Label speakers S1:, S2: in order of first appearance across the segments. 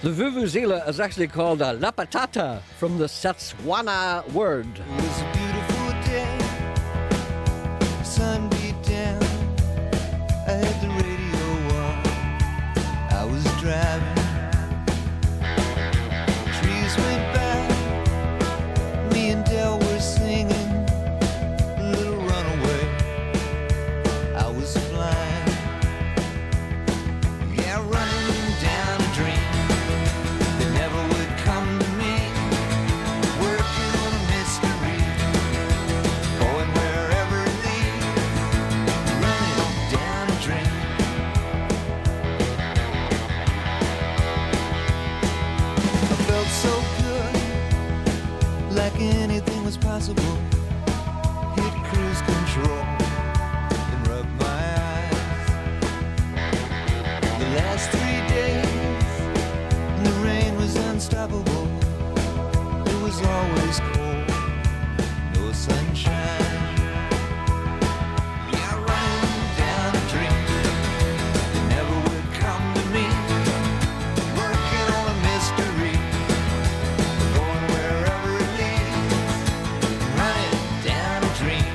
S1: The vuvuzela is actually called a la patata from the Setswana word.
S2: It was a beautiful day, sun beat down, I had the radio on, I was driving, trees went by, me and Del were singing, a little runaway, I was flying, yeah, running down a dream that never would come to me, working on a mystery, going wherever it leads, running down a dream. I felt so good, like anything was possible, hit cruise control and rub my eyes. The last 3 days, and the rain was unstoppable. It was always cold, no sunshine. Yeah, running down a dream that never would come to me. Working on a mystery, going wherever it leads. Running down a dream.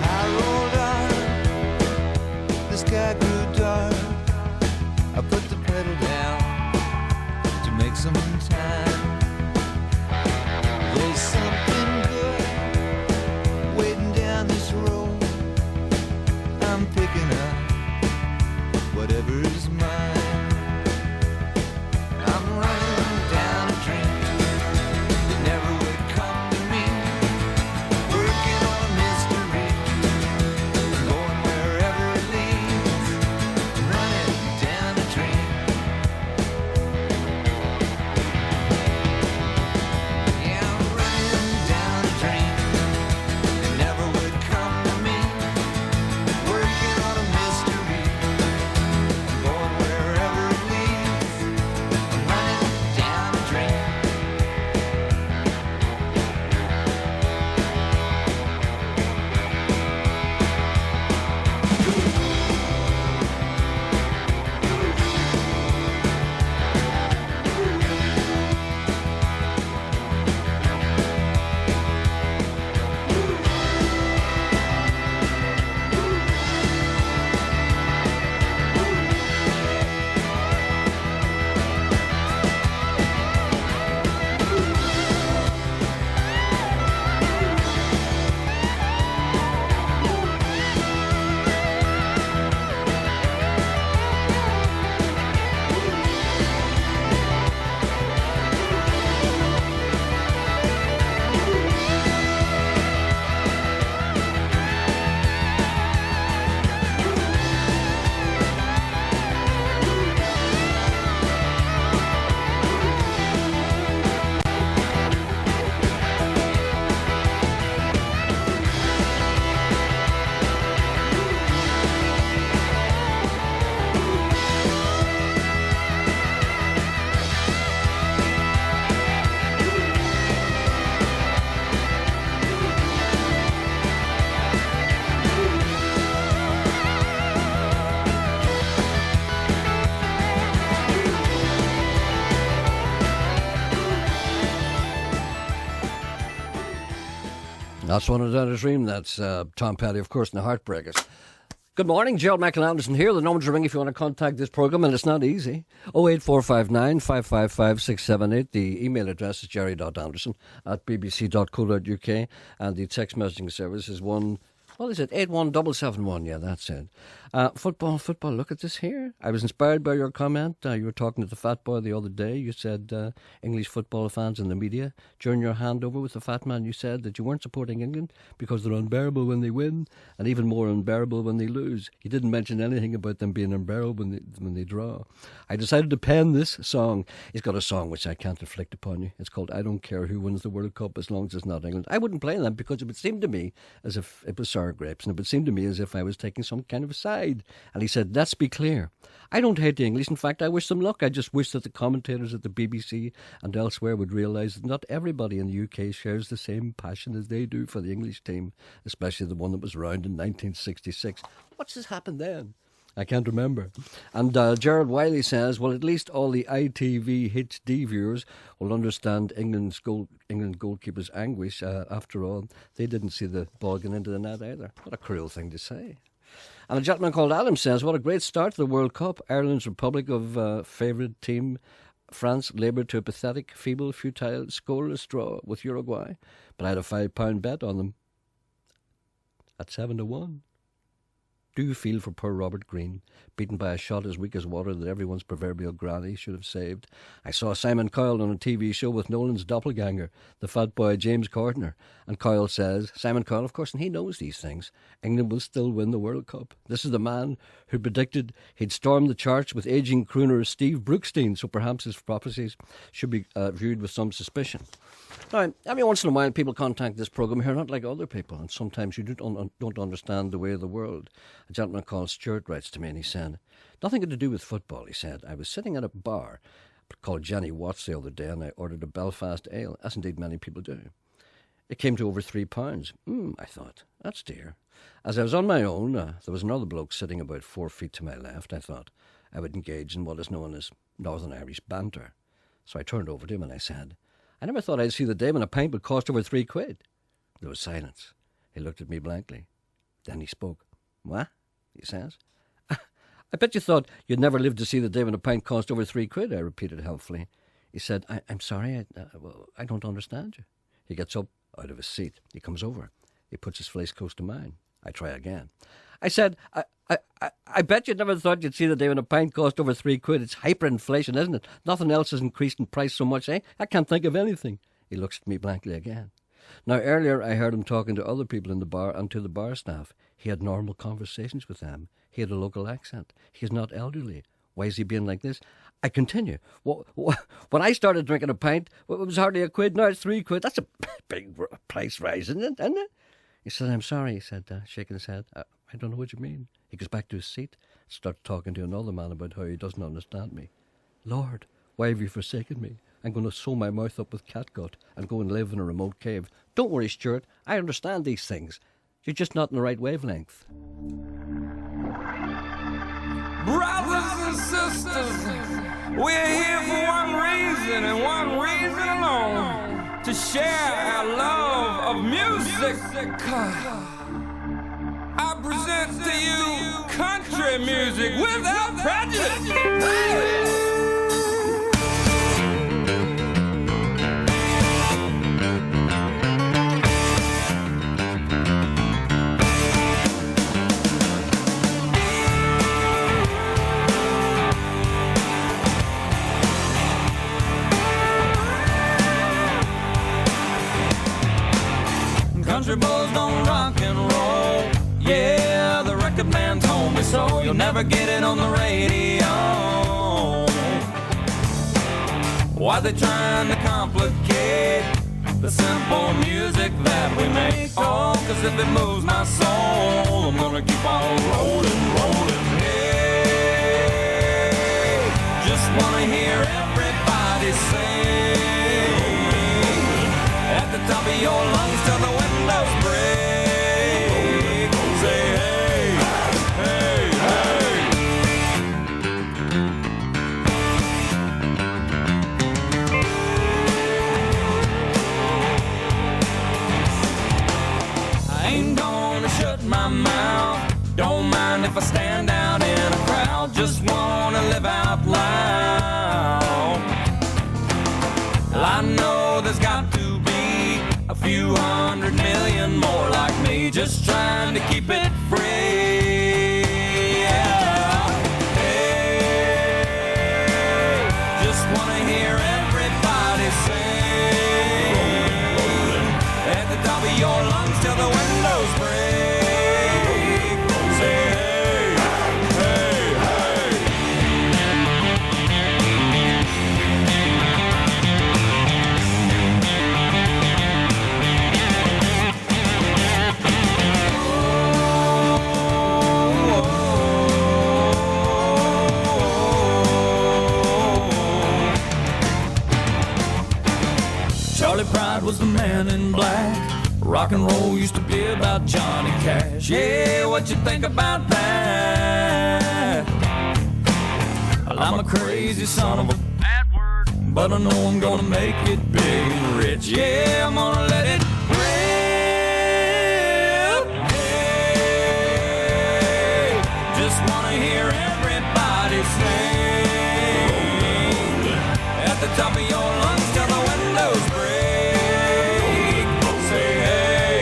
S2: I rolled on, the sky grew dark. I put the pedal down to make some time. There's something good waiting down this road. I'm picking up whatever is mine. I'm running down a dream that never would come to me. Working on a mystery, going wherever it leads. Running down a dream. Yeah, I'm running down a dream that never would come to me. Working on a mystery, going wherever it leads. I'm running down a dream.
S1: That's one of the dream. That's Tom Petty, of course, and the Heartbreakers. Good morning, Gerald Michael Anderson here. The numbers to ring if you want to contact this programme, and it's not easy. 08459 555 678. The email address is jerry.anderson@bbc.co.uk, and the text messaging service is 81771. Yeah, that's it. Football. Look at this here. I was inspired by your comment. You were talking to the fat boy the other day. You said English football fans in the media, during your handover with the fat man, you said that you weren't supporting England because they're unbearable when they win and even more unbearable when they lose. You didn't mention anything about them being unbearable when they draw. I decided to pen this song. He's got a song which I can't inflict upon you. It's called I Don't Care Who Wins the World Cup as long as it's not England. I wouldn't play that because it would seem to me as if it was sour grapes, and it would seem to me as if I was taking some kind of a side. And he said, let's be clear. I don't hate the English. In fact, I wish them luck. I just wish that the commentators at the BBC and elsewhere would realise that not everybody in the UK shares the same passion as they do for the English team, especially the one that was around in 1966. What's has happened then? I can't remember. And Gerard Wiley says, well, at least all the ITV HD viewers will understand England goalkeeper's anguish. After all, they didn't see the ball get into the net either. What a cruel thing to say. And a gentleman called Adam says, what a great start to the World Cup. Ireland's Republic of favourite team, France, laboured to a pathetic, feeble, futile, scoreless draw with Uruguay. But I had a £5 bet on them at 7-1. Do you feel for poor Robert Greene, beaten by a shot as weak as water that everyone's proverbial granny should have saved? I saw Simon Cowell on a TV show with Nolan's doppelganger, the fat boy James Cordner, and Cowell says, Simon Cowell, of course, and he knows these things, England will still win the World Cup. This is the man who predicted he'd storm the charts with ageing crooner Steve Brookstein, so perhaps his prophecies should be viewed with some suspicion. Now, every once in a while people contact this programme who are not like other people, and sometimes you don't understand the way of the world. A gentleman called Stuart writes to me and he said, nothing to do with football, he said. I was sitting at a bar called Jenny Watts the other day and I ordered a Belfast ale, as indeed many people do. It came to over £3. I thought, that's dear. As I was on my own, there was another bloke sitting about 4 feet to my left. I thought I would engage in what is known as Northern Irish banter. So I turned over to him and I said, I never thought I'd see the day when a pint would cost over £3. There was silence. He looked at me blankly. Then he spoke. What? He says. I bet you thought you'd never live to see the day when a pint cost over £3, I repeated helpfully. He said, I'm sorry, I don't understand you. He gets up out of his seat. He comes over. He puts his face close to mine. I try again. I said, I bet you never thought you'd see the day when a pint cost over £3. It's hyperinflation, isn't it? Nothing else has increased in price so much, eh? I can't think of anything. He looks at me blankly again. Now, earlier I heard him talking to other people in the bar and to the bar staff. He had normal conversations with them. He had a local accent. He's not elderly. Why is he being like this? I continue. When I started drinking a pint, it was hardly £1. Now it's £3. That's a big price rise, isn't it? He said, I'm sorry, he said, shaking his head. I don't know what you mean. He goes back to his seat, starts talking to another man about how he doesn't understand me. Lord, why have you forsaken me? I'm going to sew my mouth up with catgut and go and live in a remote cave. Don't worry, Stuart. I understand these things. You're just not in the right wavelength.
S3: Brothers and sisters, we're here for one reason and one reason alone, to share our love of music. I present to you country music without prejudice. Hey! Country boys don't rock and roll. Yeah, the record man told me so. You'll never get it on the radio. Why they trying to complicate the simple music that we make? Oh, cause if it moves my soul, I'm gonna keep on rolling, rolling. Hey, just wanna hear everybody sing at the top of your lungs till the windows break. Say hey, hey, hey. I ain't gonna shut my mouth. Don't mind if I stand out in a crowd. Just wanna live out loud. Well, I know there's got to be a few 100 million more like me, just trying to keep it free. Yeah. Hey, just wanna hear everybody sing at the top of your lungs till the windows break. Say hey, hey, hey. man in black. Rock and roll used to be about Johnny Cash. Yeah, what you think about that? Well, I'm a crazy son of a bad word, but I know I'm gonna make it big and rich. Yeah, I'm gonna let it rip. Hey, just wanna hear everybody sing at the top of your lungs till the windows break. Say hey,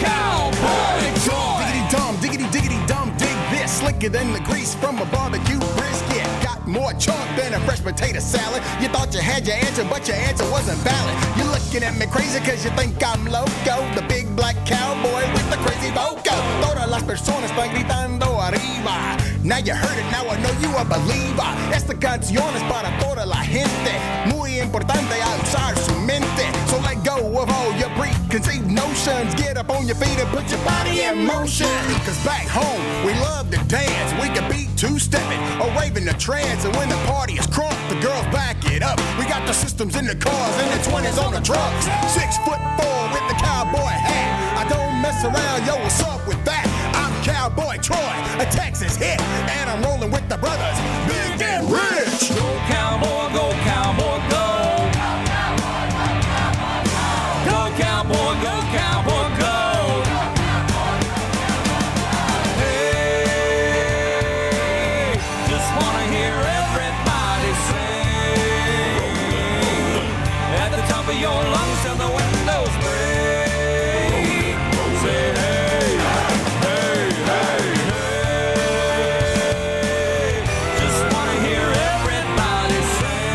S3: cowboy Troy.
S4: Diggity dum, diggity diggity dum, dig this. Slicker than the grease from a barbecue brisket. Got more chalk than a fresh potato salad. You thought you had your answer, but your answer wasn't valid. You're looking at me crazy cause you think I'm loco. The big black cowboy with the crazy vocal. Todas las personas están gritando arriba. Now you heard it, now I know you a believer. Esta canción es para toda la gente. Muy importante a usar su mente. So let go of all your preconceived notions. Get up on your feet and put your body in motion. Cause back home, we love to dance. We can beat two-stepping or raving the trance. And when the party is crunk, the girls back it up. We got the systems in the cars and the 20s on the trucks. 6'4" with the cowboy hat. I don't mess around, yo, what's up with that? I'm Cowboy Troy, a Texas hit. And I'm rolling with the brothers, Big and Rich.
S3: Go cowboy, go cowboy, go. Go cowboy, go cowboy, go. Hey, just wanna hear everybody sing at the top of your lungs till the windows break. Say hey, hey, hey, hey. Just wanna hear everybody sing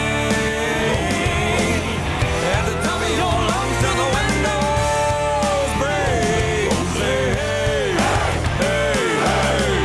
S3: at the top of your lungs till the windows break. Say hey, hey, hey.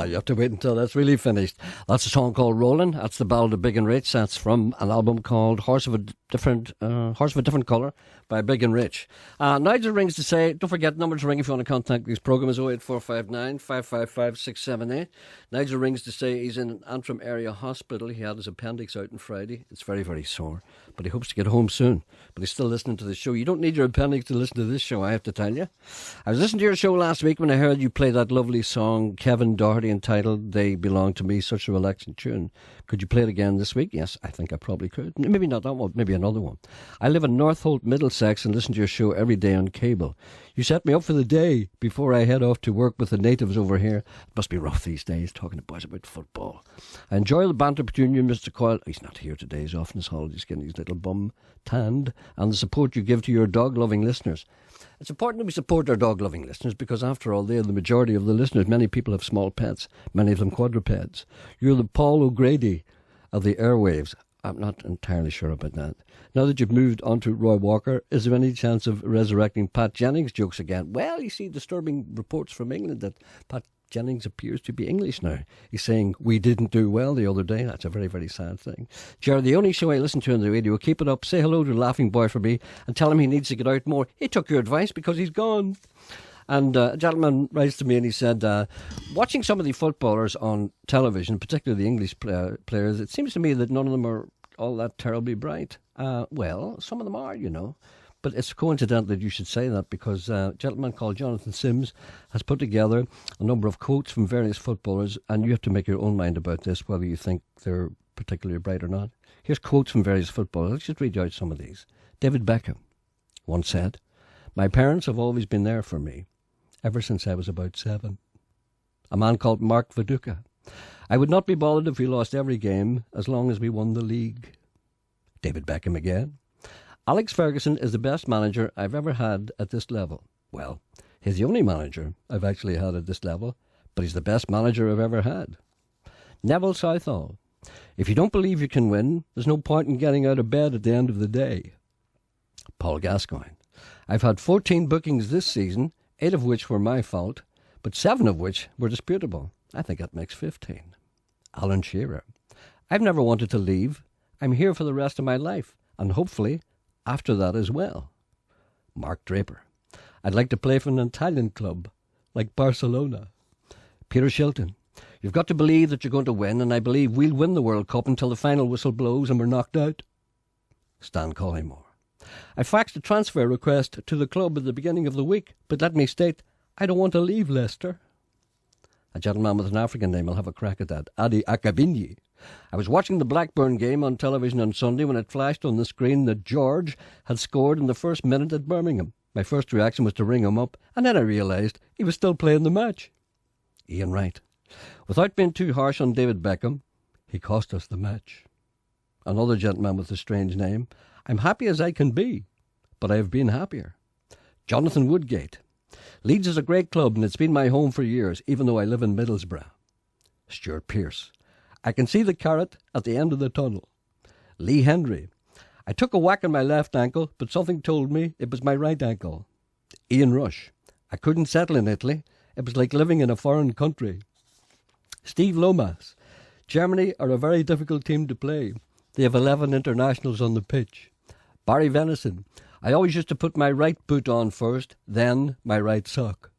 S1: You have to wait until that's really finished. That's a song called Rollin'. That's the Ballad of Big and Rich. That's from an album called Horse of a Different Colour by Big and Rich. Nigel rings to say, don't forget the number to ring if you want to contact this programme is 08459 555 678. Nigel rings to say he's in an Antrim area hospital. He had his appendix out on Friday. It's very, very sore, but he hopes to get home soon. But he's still listening to the show. You don't need your appendix to listen to this show, I have to tell you. I was listening to your show last week when I heard you play that lovely song, Kevin Doherty, entitled They Belong to Me, such a relaxing tune. Could you play it again this week? Yes, I think I probably could. Maybe not that one, maybe another one. I live in Northolt, Middlesex, and listen to your show every day on cable. You set me up for the day before I head off to work with the natives over here. It must be rough these days, talking to boys about football. I enjoy the banter between you and Mr. Coyle. He's not here today, he's off on his holidays getting his little bum tanned, and the support you give to your dog-loving listeners. It's important that we support our dog-loving listeners because, after all, they are the majority of the listeners. Many people have small pets, many of them quadrupeds. You're the Paul O'Grady of the airwaves. I'm not entirely sure about that. Now that you've moved on to Roy Walker, is there any chance of resurrecting Pat Jennings jokes again? Well, you see disturbing reports from England that Pat Jennings appears to be English now. He's saying, we didn't do well the other day. That's a very, very sad thing. Gerry, the only show I listen to on the radio, keep it up. Say hello to Laughing Boy for me and tell him he needs to get out more. He took your advice because he's gone. And a gentleman writes to me and he said, watching some of the footballers on television, particularly the English players, it seems to me that none of them are all that terribly bright. Well, some of them are, you know. But it's coincidental that you should say that because a gentleman called Jonathan Sims has put together a number of quotes from various footballers, and you have to make your own mind about this, whether you think they're particularly bright or not. Here's quotes from various footballers. Let's just read out some of these. David Beckham once said, "My parents have always been there for me, ever since I was about 7. A man called Mark Viduka. I would not be bothered if we lost every game as long as we won the league. David Beckham again. Alex Ferguson is the best manager I've ever had at this level. Well, he's the only manager I've actually had at this level, but he's the best manager I've ever had. Neville Southall. If you don't believe you can win, there's no point in getting out of bed at the end of the day. Paul Gascoigne. I've had 14 bookings this season, 8 of which were my fault, but 7 of which were disputable. I think that makes 15. Alan Shearer. I've never wanted to leave. I'm here for the rest of my life, and hopefully after that as well. Mark Draper. I'd like to play for an Italian club, like Barcelona. Peter Shilton. You've got to believe that you're going to win, and I believe we'll win the World Cup until the final whistle blows and we're knocked out. Stan Collymore. I faxed a transfer request to the club at the beginning of the week, but let me state, I don't want to leave Leicester. A gentleman with an African name, I'll have a crack at that. Adi Akabinyi. I was watching the Blackburn game on television on Sunday when it flashed on the screen that George had scored in the first minute at Birmingham. My first reaction was to ring him up, and then I realised he was still playing the match. Ian Wright. Without being too harsh on David Beckham, he cost us the match. Another gentleman with a strange name. I'm happy as I can be, but I have been happier. Jonathan Woodgate. Leeds is a great club and it's been my home for years, even though I live in Middlesbrough. Stuart Pearce. I can see the carrot at the end of the tunnel. Lee Hendry. I took a whack on my left ankle, but something told me it was my right ankle. Ian Rush. I couldn't settle in Italy. It was like living in a foreign country. Steve Lomas. Germany are a very difficult team to play. They have 11 internationals on the pitch. Barry Venison. I always used to put my right boot on first, then my right sock.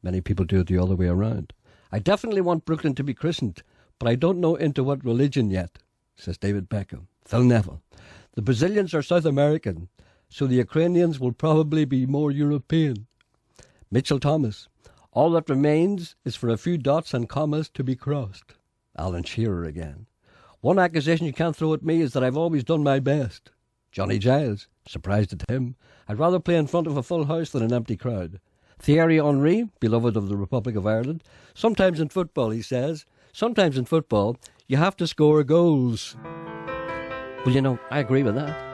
S1: Many people do it the other way around. I definitely want Brooklyn to be christened, but I don't know into what religion yet, says David Beckham. Phil Neville. The Brazilians are South American, so the Ukrainians will probably be more European. Mitchell Thomas. All that remains is for a few dots and commas to be crossed. Alan Shearer again. One accusation you can't throw at me is that I've always done my best. Johnny Giles. Surprised at him. I'd rather play in front of a full house than an empty crowd. Thierry Henry, beloved of the Republic of Ireland. Sometimes in football, he says, sometimes in football, you have to score goals. Well, you know, I agree with that.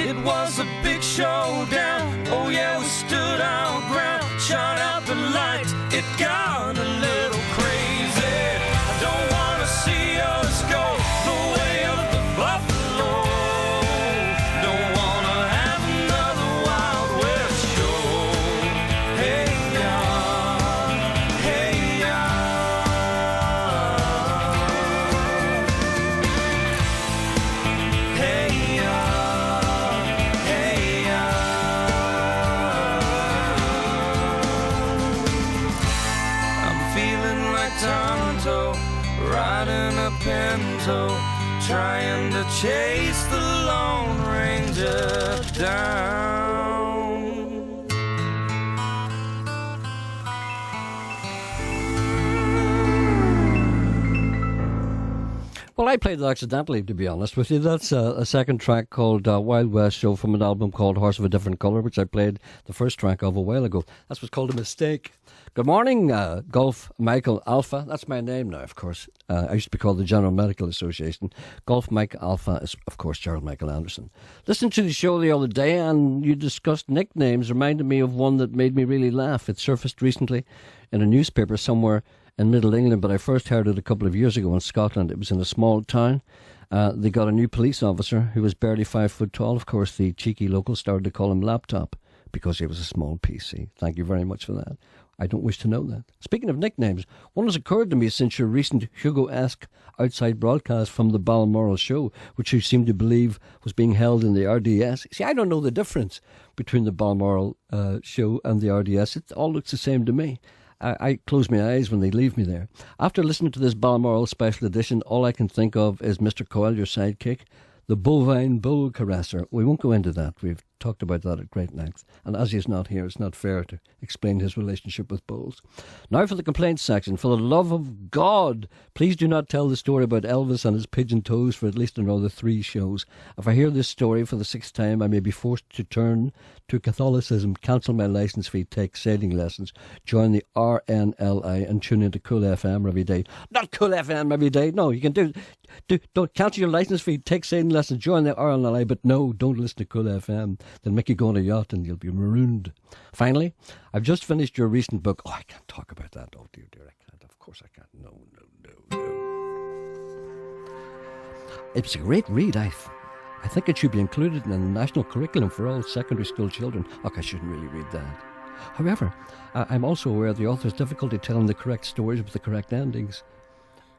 S3: It was a big showdown. Oh yeah, we stood our ground, shot out the lights. It got a little crazy. I don't wanna see us go the way of the buffalo. Don't wanna have another Wild West show. Hey yeah, hey yeah. Hey yeah, hey yeah. I'm feeling like Tonto, riding a pinto, trying to chase the Lone Ranger down.
S1: Well, I played it accidentally, to be honest with you. That's a second track called Wild West Show from an album called Horse of a Different Colour, which I played the first track of a while ago. That's what's called a mistake. Good morning, Golf Michael Alpha. That's my name now, of course. I used to be called the General Medical Association. Golf Mike Alpha is, of course, Gerald Michael Anderson. Listened to the show the other day, and you discussed nicknames. Reminded me of one that made me really laugh. It surfaced recently in a newspaper somewhere in Middle England, but I first heard it a couple of years ago in Scotland. It was in a small town. They got a new police officer who was barely 5 foot tall. Of course, the cheeky locals started to call him Laptop because he was a small PC. Thank you very much for that. I don't wish to know that. Speaking of nicknames, one has occurred to me since your recent Hugo-esque outside broadcast from the Balmoral show, which you seem to believe was being held in the RDS. See, I don't know the difference between the Balmoral show and the RDS. It all looks the same to me. I close my eyes when they leave me there. After listening to this Balmoral special edition, all I can think of is Mr. Coyle, your sidekick, the bovine bull caresser. We won't go into that. We've talked about that at great length. And as he's not here, it's not fair to explain his relationship with bulls. Now for the complaints section. For the love of God, please do not tell the story about Elvis and his pigeon toes for at least another 3 shows. If I hear this story for the 6th time, I may be forced to turn to Catholicism, cancel my licence fee, take sailing lessons, join the RNLI and tune into Cool FM every day. Not Cool FM every day. No, you can don't cancel your licence fee, take sailing lessons, join the RNLI, but no, don't listen to Cool FM. They'll make you go on a yacht and you'll be marooned. Finally, I've just finished your recent book. Oh, I can't talk about that. Oh, dear, I can't. Of course I can't. No. It's a great read. I think it should be included in the national curriculum for all secondary school children. Oh, I shouldn't really read that. However, I'm also aware of the author's difficulty telling the correct stories with the correct endings.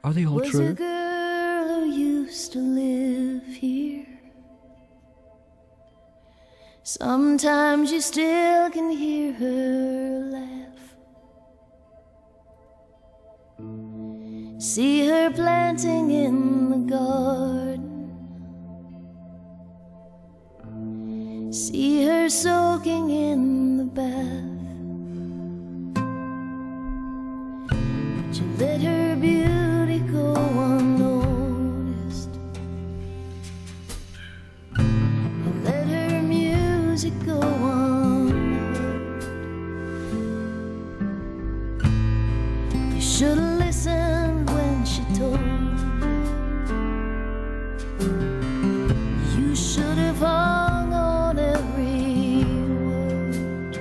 S1: Are they all true?
S5: Was a girl who used to live here. Sometimes you still can hear her laugh. See her planting in the garden. See her soaking in the bath. But you let her beauty go unnoticed. You let her music go unheard. You should have listened when she told you. You should have hung on every word.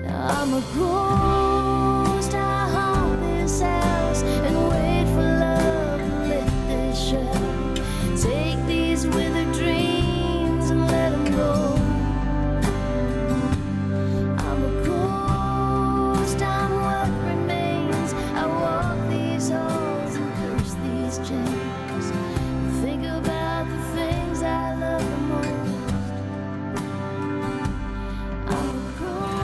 S5: Now I'm a ghost. I haunt this house and wait for love to lift this shadow. Take these withered dreams and let them go. I'm a ghost. I'm what remains. I walk these halls and curse these chains. Think about the things I love the most. I'm a ghost.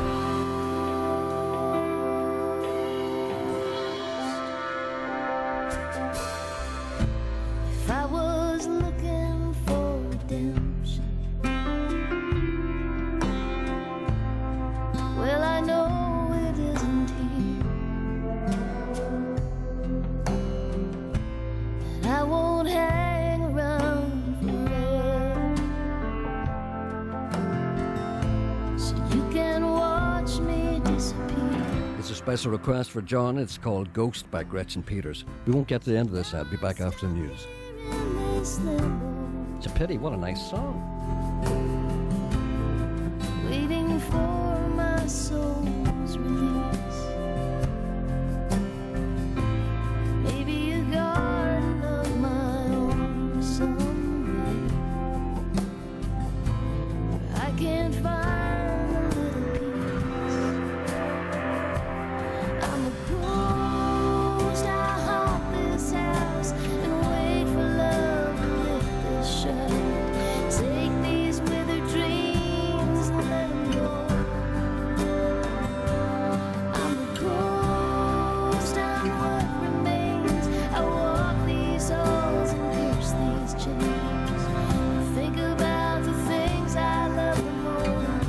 S5: If I was looking for redemption, well, I know it isn't here. And I won't hang around forever, so you can watch me disappear.
S1: It's a special request for John. It's called Ghost by Gretchen Peters. We won't get to the end of this. I'll be back after the news.
S5: In this limbo,
S1: It's a pity. What a nice song.
S5: my soul's release. Maybe a garden of my own someday, where I can find a little peace. I'm a ghost, I haunt this house and wait for love to lift this shadow. Take these withered dreams and let them go. I'm a ghost, I'm what remains. I walk these halls and pierce these chains. Think about the things I love the most.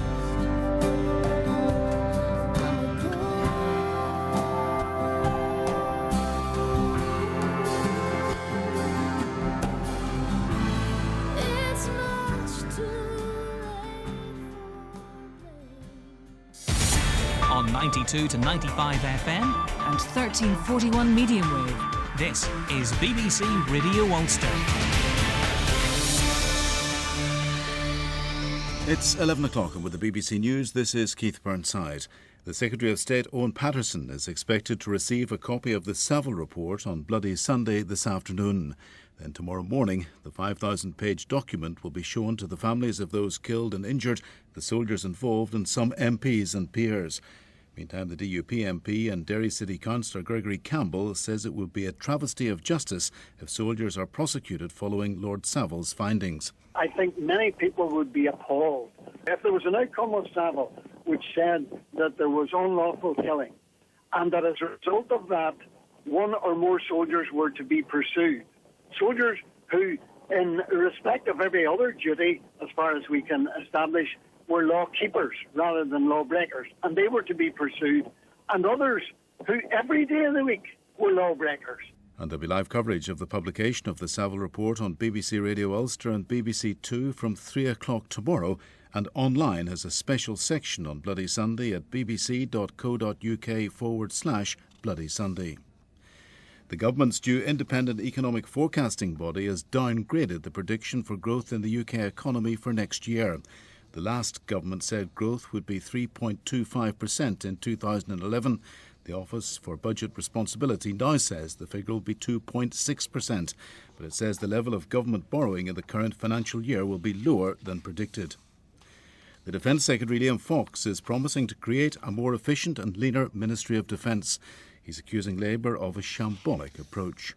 S5: I'm a ghost. It's much too late for play.
S6: On 92 to 95 FM,
S7: and 1341 medium wave.
S6: this is BBC Radio Ulster.
S8: It's 11 o'clock and with the BBC News, this is Keith Burnside. The Secretary of State, Owen Paterson, is expected to receive a copy of the Savile report on Bloody Sunday this afternoon. Then tomorrow morning, the 5,000-page document will be shown to the families of those killed and injured, the soldiers involved and some MPs and peers. Meantime, the DUP MP and Derry City Councillor Gregory Campbell says it would be a travesty of justice if soldiers are prosecuted following Lord Savile's findings.
S9: I think many people would be appalled if there was an outcome of Savile which said that there was unlawful killing and that as a result of that, one or more soldiers were to be pursued. Soldiers who, in respect of every other duty, as far as we can establish, were law keepers rather than law breakers, and they were to be pursued, and others who every day of the week were law breakers.
S8: And there'll be live coverage of the publication of the Savile report on BBC Radio Ulster and BBC Two from 3 o'clock tomorrow, and online has a special section on Bloody Sunday at bbc.co.uk/Bloody Sunday. The government's due independent economic forecasting body has downgraded the prediction for growth in the UK economy for next year. The last government said growth would be 3.25% in 2011. The Office for Budget Responsibility now says the figure will be 2.6%, but it says the level of government borrowing in the current financial year will be lower than predicted. The Defence Secretary Liam Fox is promising to create a more efficient and leaner Ministry of Defence. He's accusing Labour of a shambolic approach.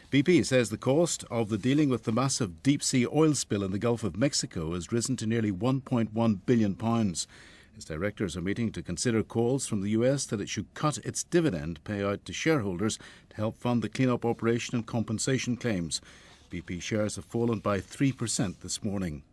S8: BP says the cost of the dealing with the massive deep-sea oil spill in the Gulf of Mexico has risen to nearly £1.1 billion. Its directors are meeting to consider calls from the US that it should cut its dividend payout to shareholders to help fund the clean-up operation and compensation claims. BP shares have fallen by 3% this morning.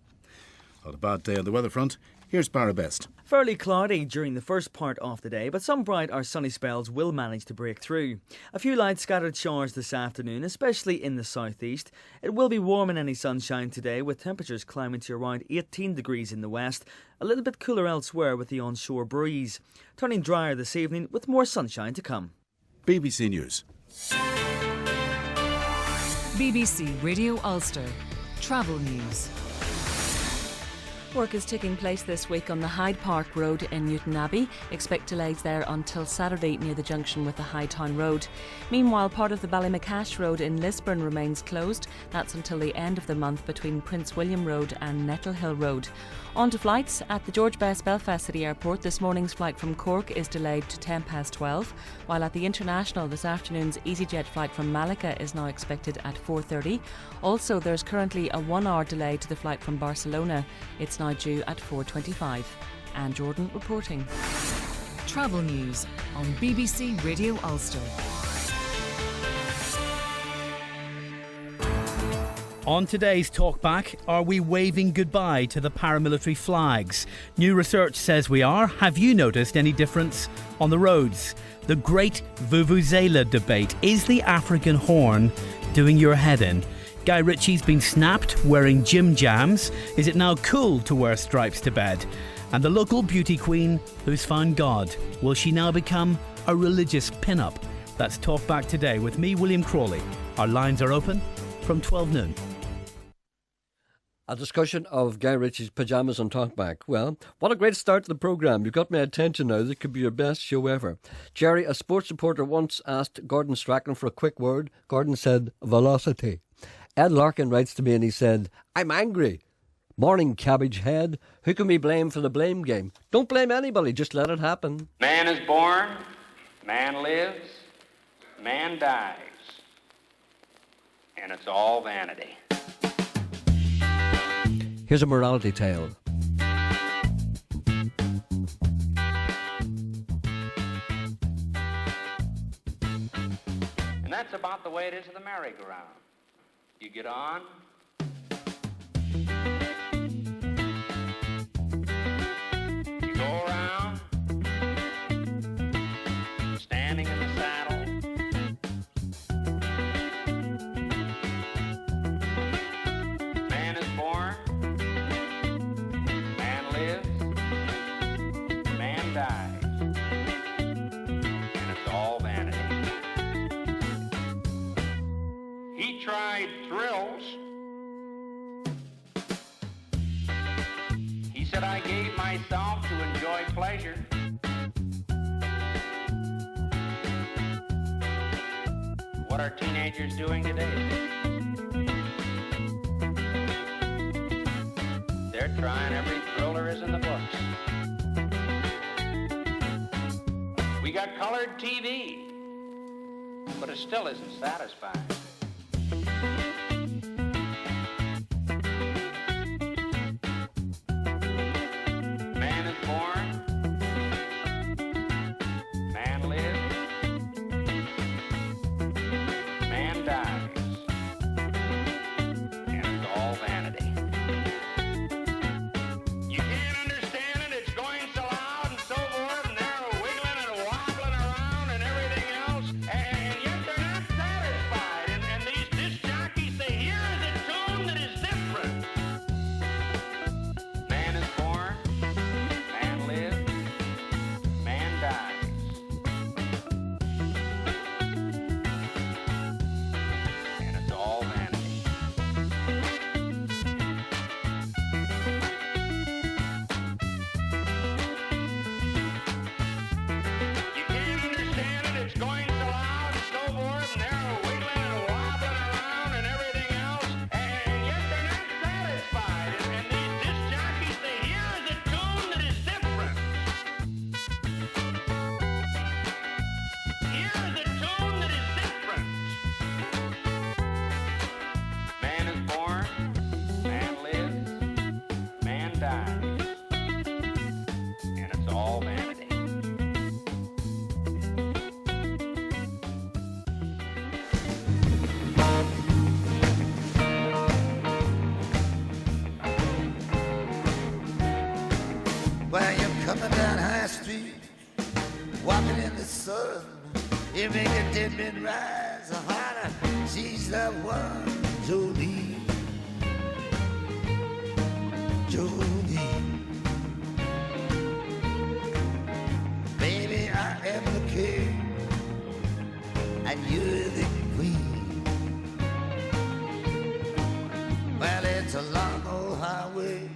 S8: Not a bad day on the weather front. Here's Barabest.
S10: Fairly cloudy during the first part of the day, but some bright or sunny spells will manage to break through. A few light scattered showers this afternoon, especially in the southeast. It will be warm in any sunshine today, with temperatures climbing to around 18 degrees in the west, a little bit cooler elsewhere with the onshore breeze. Turning drier this evening with more sunshine to come.
S8: BBC News.
S7: BBC Radio Ulster. Travel news. Work is taking place this week on the Hyde Park Road in Newton Abbey. Expect delays there until Saturday near the junction with the Hightown Road. Meanwhile, part of the Ballymacash Road in Lisburn remains closed. That's until the end of the month between Prince William Road and Nettle Hill Road. On to flights. At the George Best Belfast City Airport, this morning's flight from Cork is delayed to 12:10, while at the International this afternoon's EasyJet flight from Malaga is now expected at 4:30. Also, there's currently a 1-hour delay to the flight from Barcelona. It's now due at 4:25. Anne Jordan reporting. Travel news on BBC Radio Ulster.
S11: On today's Talkback, are we waving goodbye to the paramilitary flags? New research says we are. Have you noticed any difference on the roads? The great Vuvuzela debate. Is the African horn doing your head in? Guy Ritchie's been snapped wearing gym jams. Is it now cool to wear stripes to bed? And the local beauty queen who's found God. Will she now become a religious pin-up? That's Talkback today with me, William Crawley. Our lines are open from 12 noon.
S1: A discussion of Guy Ritchie's pyjamas on Talkback. Well, what a great start to the programme. You've got my attention now. This could be your best show ever. Gerry, a sports reporter once asked Gordon Strachan for a quick word. Gordon said, velocity. Ed Larkin writes to me and he said, I'm angry. Morning, cabbage head. Who can we blame for the blame game? Don't blame anybody, just let it happen.
S12: Man is born, man lives, man dies. And it's all vanity.
S1: Here's a morality tale.
S12: And that's about the way it is in the merry-go-round. You get on, you go around, standing in the saddle. Man is born, man lives, man dies, and it's all vanity. He tried thrills. He said, I gave myself to enjoy pleasure. What are teenagers doing today? They're trying every thrill there is in the books. We got colored TV, but it still isn't satisfying. Man is born, man lives, man dies, and it's all vanity. You can't understand it, it's going so loud and so forth, and they're wiggling and wobbling around and everything else, and yet they're not satisfied. And these disc jockeys say, here is a tune that is different. Man is born, man lives, man dies. And it's all vanity. You can't understand it, it's going so loud and so forth, and they're wiggling and wobbling around and everything else, and yet they're not satisfied. And these disc jockeys say, here is a tune that is different. Here is a tune that is different. Man is born, man lives, man dies, and it's all vanity.
S2: While you're coming down High Street, walking in the sun, you make a dead man rise, harder. She's the one, Jolene, Jolene. Baby, I am the king, and you're the queen. Well, it's a long old highway,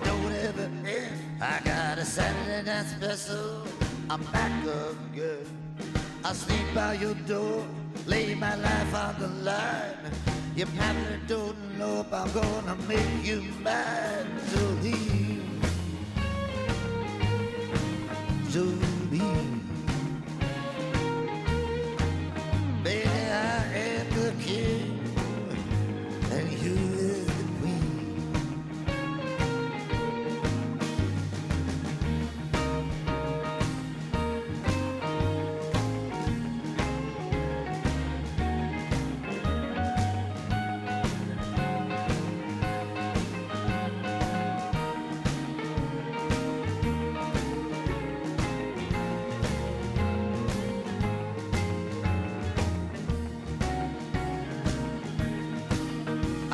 S2: don't ever end. I got a Saturday night special, I'm back again. I'll sleep by your door, lay my life on the line. You probably don't know if I'm gonna make you mine, Jolene, Jolene. Baby, I am the king, and you is the queen.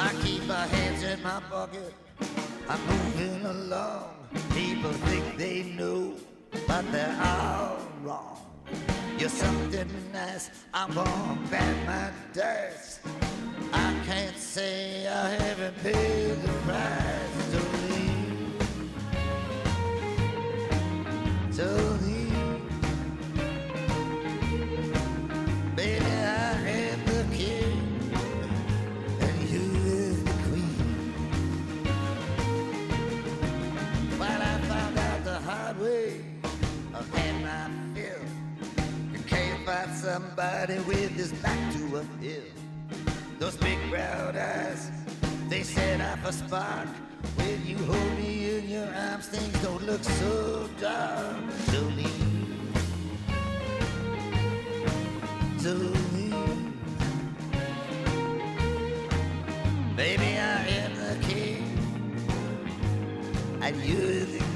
S2: I keep my hands in my pocket, I'm moving along. People think they know, but they're all wrong. You're something nice, I'm gonna bat my dice. I can't say I haven't paid the price to leave. To leave. Baby, I am the king and you is the queen. Well, I found out the hard way. I've had my fill. You can't find somebody with his back to a hill. Those big brown eyes, they set off a spark. When you hold me in your arms, things don't look so dark. To leave, to leave. Baby, I am the king, and you're the queen.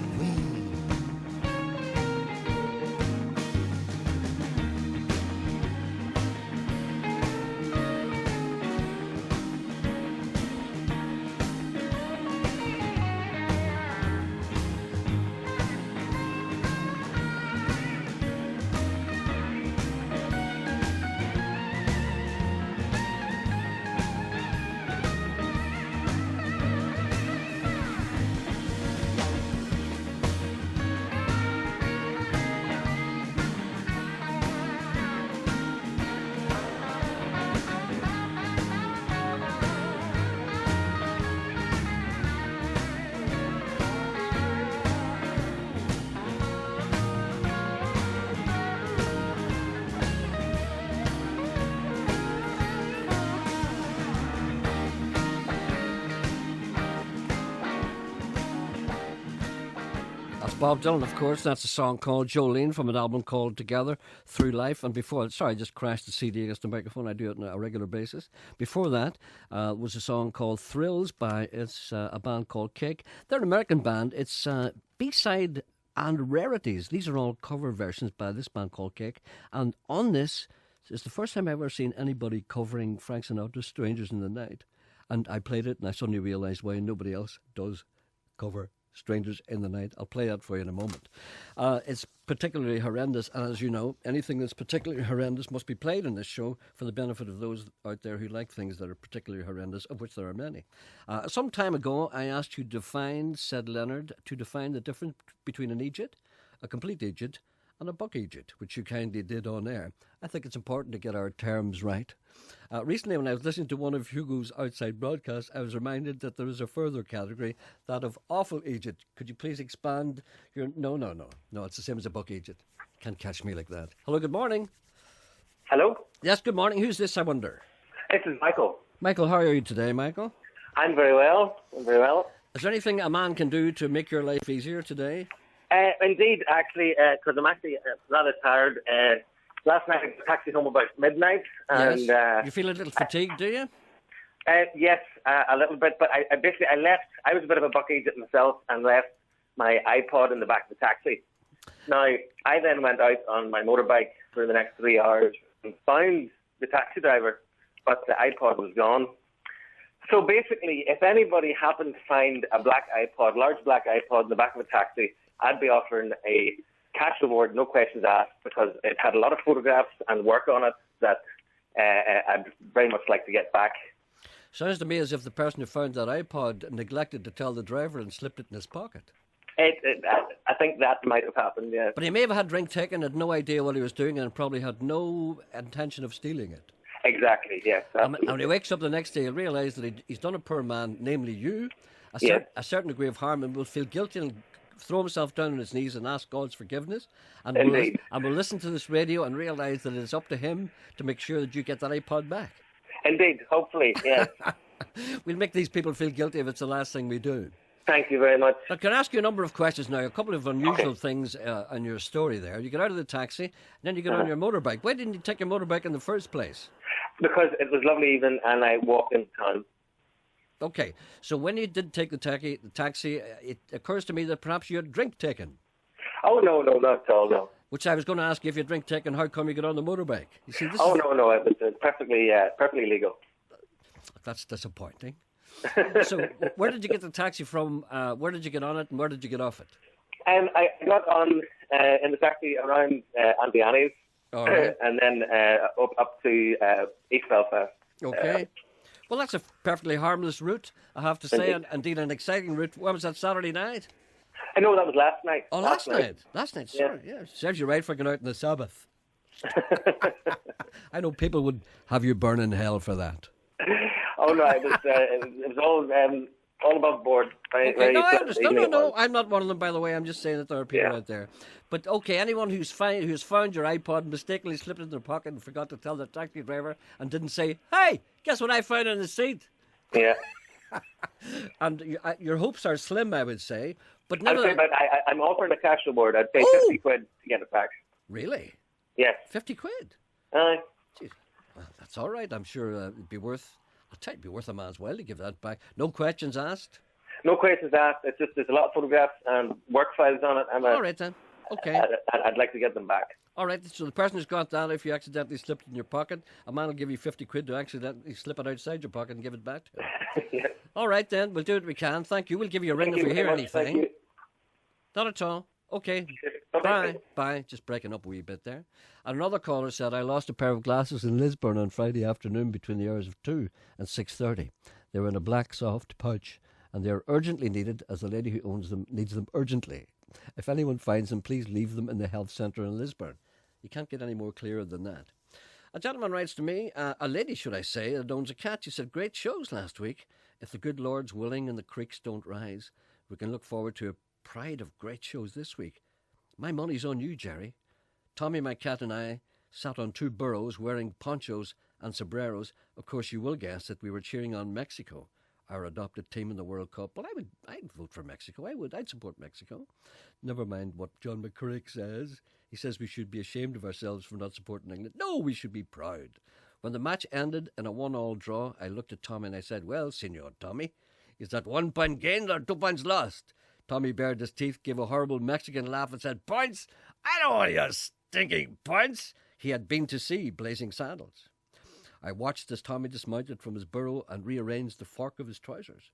S1: Bob Dylan, of course. That's a song called Jolene from an album called Together Through Life. And before, sorry, I just crashed the CD against the microphone. I do it on a regular basis. Before that was a song called Thrills by a band called Cake. They're an American band. It's B-side and rarities. These are all cover versions by this band called Cake. And on this, it's the first time I've ever seen anybody covering Frank Sinatra's Strangers in the Night. And I played it and I suddenly realised why nobody else does cover Strangers in the Night. I'll play that for you in a moment. It's particularly horrendous, and as you know, anything that's particularly horrendous must be played in this show for the benefit of those out there who like things that are particularly horrendous, of which there are many. Some time ago, I asked you to define, said Leonard, to define the difference between an Egypt, a complete Egypt, and a buck Egypt, which you kindly did on air. I think it's important to get our terms right. Recently, when I was listening to one of Hugo's outside broadcasts, I was reminded that there is a further category, that of awful Egypt. Could you please expand your... No, it's the same as a buck Egypt. Can't catch me like that. Hello, good morning.
S13: Hello?
S1: Yes, good morning. Who's this, I wonder?
S13: This is Michael.
S1: Michael, how are you today, Michael?
S13: I'm very well.
S1: Is there anything a man can do to make your life easier today?
S13: Indeed, actually, because I'm actually rather tired. Last night I was taxi home about midnight. And,
S1: yes. You feel a little fatigued, do you?
S13: Yes, a little bit. But I basically left. I was a bit of a buck Egypt myself and left my iPod in the back of the taxi. Now, I then went out on my motorbike for the next 3 hours and found the taxi driver, but the iPod was gone. So basically, if anybody happened to find a large black iPod in the back of a taxi, I'd be offering a cash reward, no questions asked, because it had a lot of photographs and work on it that I'd very much like to get back.
S1: Sounds to me as if the person who found that iPod neglected to tell the driver and slipped it in his pocket.
S13: I think that might have happened, yeah.
S1: But he may have had drink taken, had no idea what he was doing, and probably had no intention of stealing it.
S13: Exactly, yes.
S1: And when he wakes up the next day, he'll realise that he's done a poor man, namely you, a certain degree of harm, and will feel guilty and throw himself down on his knees and ask God's forgiveness, and will listen to this radio and realise that it's up to him to make sure that you get that iPod back.
S13: Indeed, hopefully, yes.
S1: We'll make these people feel guilty if it's the last thing we do.
S13: Thank you very much.
S1: I can ask you a number of questions now, a couple of unusual things on your story there. You get out of the taxi, and then you get on your motorbike. Why didn't you take your motorbike in the first place?
S13: Because it was lovely evening and I walked in town.
S1: Okay, so when you did take the taxi, it occurs to me that perhaps you had drink taken.
S13: Oh, no, not at all, no.
S1: Which I was going to ask you, if you had drink taken, how come you got on the motorbike? You see, this
S13: no, it was perfectly legal.
S1: That's disappointing. So, where did you get the taxi from? Where did you get on it, and where did you get off it?
S13: I got on in the taxi around Auntie Annie's.
S1: All right.
S13: and then up to East Belfast.
S1: Okay. Well, that's a perfectly harmless route, I have to say, and
S13: Indeed.
S1: indeed an exciting route. When was that, Saturday night?
S13: I know that was last night.
S1: Oh, last night. Last night,
S13: Yeah.
S1: sorry. Yeah. Serves you right for going out in the Sabbath. I know people would have you burn in hell for that.
S13: Oh no, it was all above board.
S1: Okay, no, I understand. No, I'm not one of them, by the way. I'm just saying that there are people out there. But okay, anyone who's found your iPod and mistakenly slipped it in their pocket and forgot to tell the taxi driver and didn't say, "Hey, guess what I found in the seat?"
S13: Yeah.
S1: And your hopes are slim, I would say. But
S13: I'd say,
S1: never.
S13: but I'm offering a cash reward. I'd pay 50 quid to get it back.
S1: Really?
S13: Yes.
S1: 50 quid? Jeez. Well, that's all right. I'm sure it'd be worth. I'll tell you, it'd be worth a man's while to give that back. No questions asked.
S13: No questions asked. It's just there's a lot of photographs and work files on it.
S1: All right then. Okay.
S13: I'd like to get them back.
S1: All right. So the person who's got that, if you accidentally slipped it in your pocket, a man will give you 50 quid to accidentally slip it outside your pocket and give it back to him.
S13: Yes.
S1: All right then. We'll do what we can. Thank you. We'll give you a ring
S13: Thank
S1: if
S13: you
S1: we hear
S13: very much. Thank
S1: anything.
S13: you.
S1: Not at all. Okay. Bye. Bye. Just breaking up a wee bit there. And another caller said, I lost a pair of glasses in Lisburn on Friday afternoon between the hours of 2 and 6:30. They were in a black soft pouch and they are urgently needed as the lady who owns them needs them urgently. If anyone finds them, please leave them in the health centre in Lisburn. You can't get any more clearer than that. A gentleman writes to me, a lady should I say, that owns a cat. She said, great shows last week. If the good Lord's willing and the creeks don't rise, we can look forward to a pride of great shows this week. My money's on you, Gerry. Tommy, my cat, and I sat on 2 burros wearing ponchos and sombreros. Of course, you will guess that we were cheering on Mexico, our adopted team in the World Cup. But I'd vote for Mexico. I'd support Mexico. Never mind what John McCurrick says. He says we should be ashamed of ourselves for not supporting England. No, we should be proud. When the match ended in a 1-1 draw, I looked at Tommy and I said, well, Senor Tommy, is that 1 point gained or 2 points lost? Tommy bared his teeth, gave a horrible Mexican laugh and said, points? I don't want your stinking points. He had been to sea, blazing saddles. I watched as Tommy dismounted from his burro and rearranged the fork of his trousers.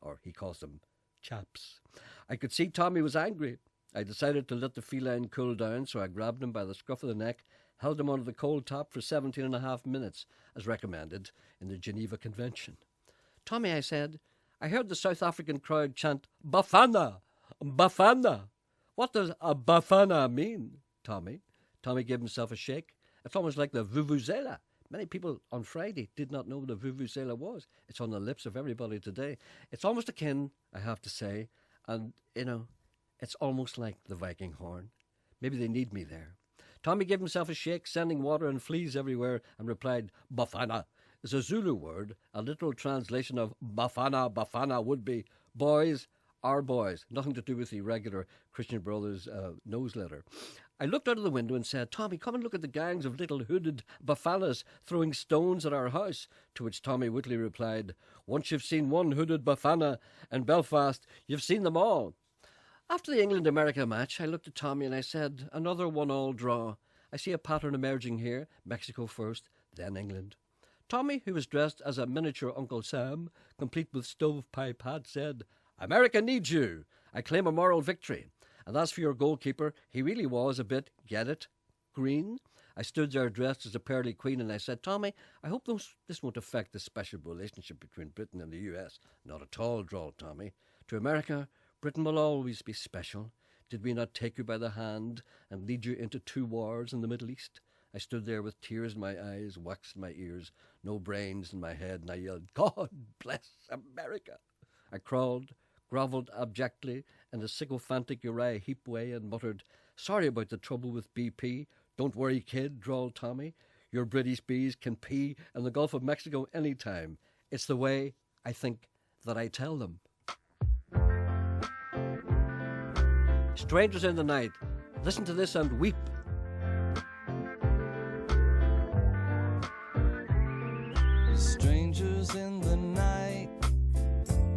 S1: Or he calls them chaps. I could see Tommy was angry. I decided to let the feline cool down, so I grabbed him by the scruff of the neck, held him under the cold tap for 17.5 minutes, as recommended in the Geneva Convention. Tommy, I said, I heard the South African crowd chant, Bafana! Bafana! What does a Bafana mean, Tommy? Tommy gave himself a shake. It's almost like the Vuvuzela. Many people on Friday did not know what a Vuvuzela was. It's on the lips of everybody today. It's almost akin, I have to say, and, it's almost like the Viking horn. Maybe they need me there. Tommy gave himself a shake, sending water and fleas everywhere, and replied, Bafana is a Zulu word. A literal translation of Bafana would be boys are boys. Nothing to do with the regular Christian Brothers nose letter. I looked out of the window and said, Tommy, come and look at the gangs of little hooded Bafanas throwing stones at our house. To which Tommy Whitley replied, once you've seen one hooded Bafana in Belfast, you've seen them all. After the England-America match, I looked at Tommy and I said, another 1-1 draw. I see a pattern emerging here. Mexico first, then England. Tommy, who was dressed as a miniature Uncle Sam, complete with stovepipe hat, said, America needs you. I claim a moral victory. And as for your goalkeeper, he really was a bit, get it, green. I stood there dressed as a pearly queen and I said, Tommy, I hope this won't affect the special relationship between Britain and the US. Not at all, drawled Tommy. To America, Britain will always be special. Did we not take you by the hand and lead you into 2 wars in the Middle East? I stood there with tears in my eyes, wax in my ears, no brains in my head, and I yelled, God bless America. I crawled, grovelled abjectly in a sycophantic Uriah Heep way and muttered, sorry about the trouble with BP. Don't worry, kid, drawled Tommy. Your British bees can pee in the Gulf of Mexico any time. It's the way, I think, that I tell them. Strangers in the night, listen to this and weep.
S3: Strangers in the night,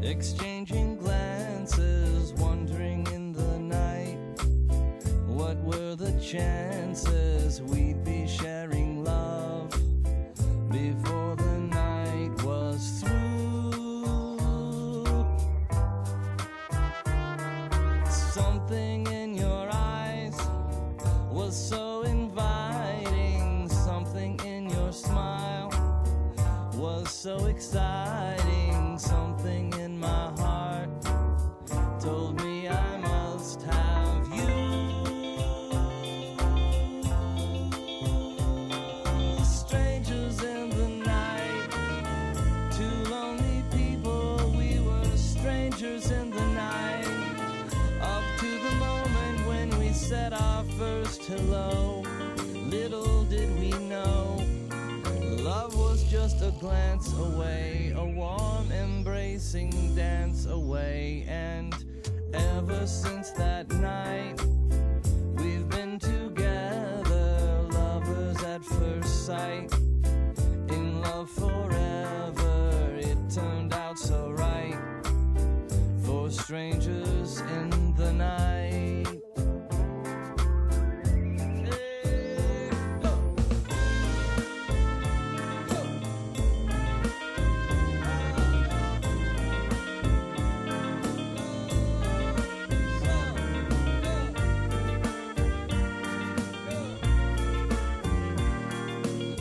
S3: exchanging glances, wondering in the night, what were the chances we'd be sharing love before the night was through. Something in your eyes was so inviting. so exciting. Something in my heart told me I must have you. Strangers in the night, two lonely people, we were strangers in the night. Up to the moment when we said our first hello, little did we know love was just a glance away, a warm embracing dance away. And ever since that night we've been together, lovers at first sight, in love forever. It turned out so right for strangers in the night.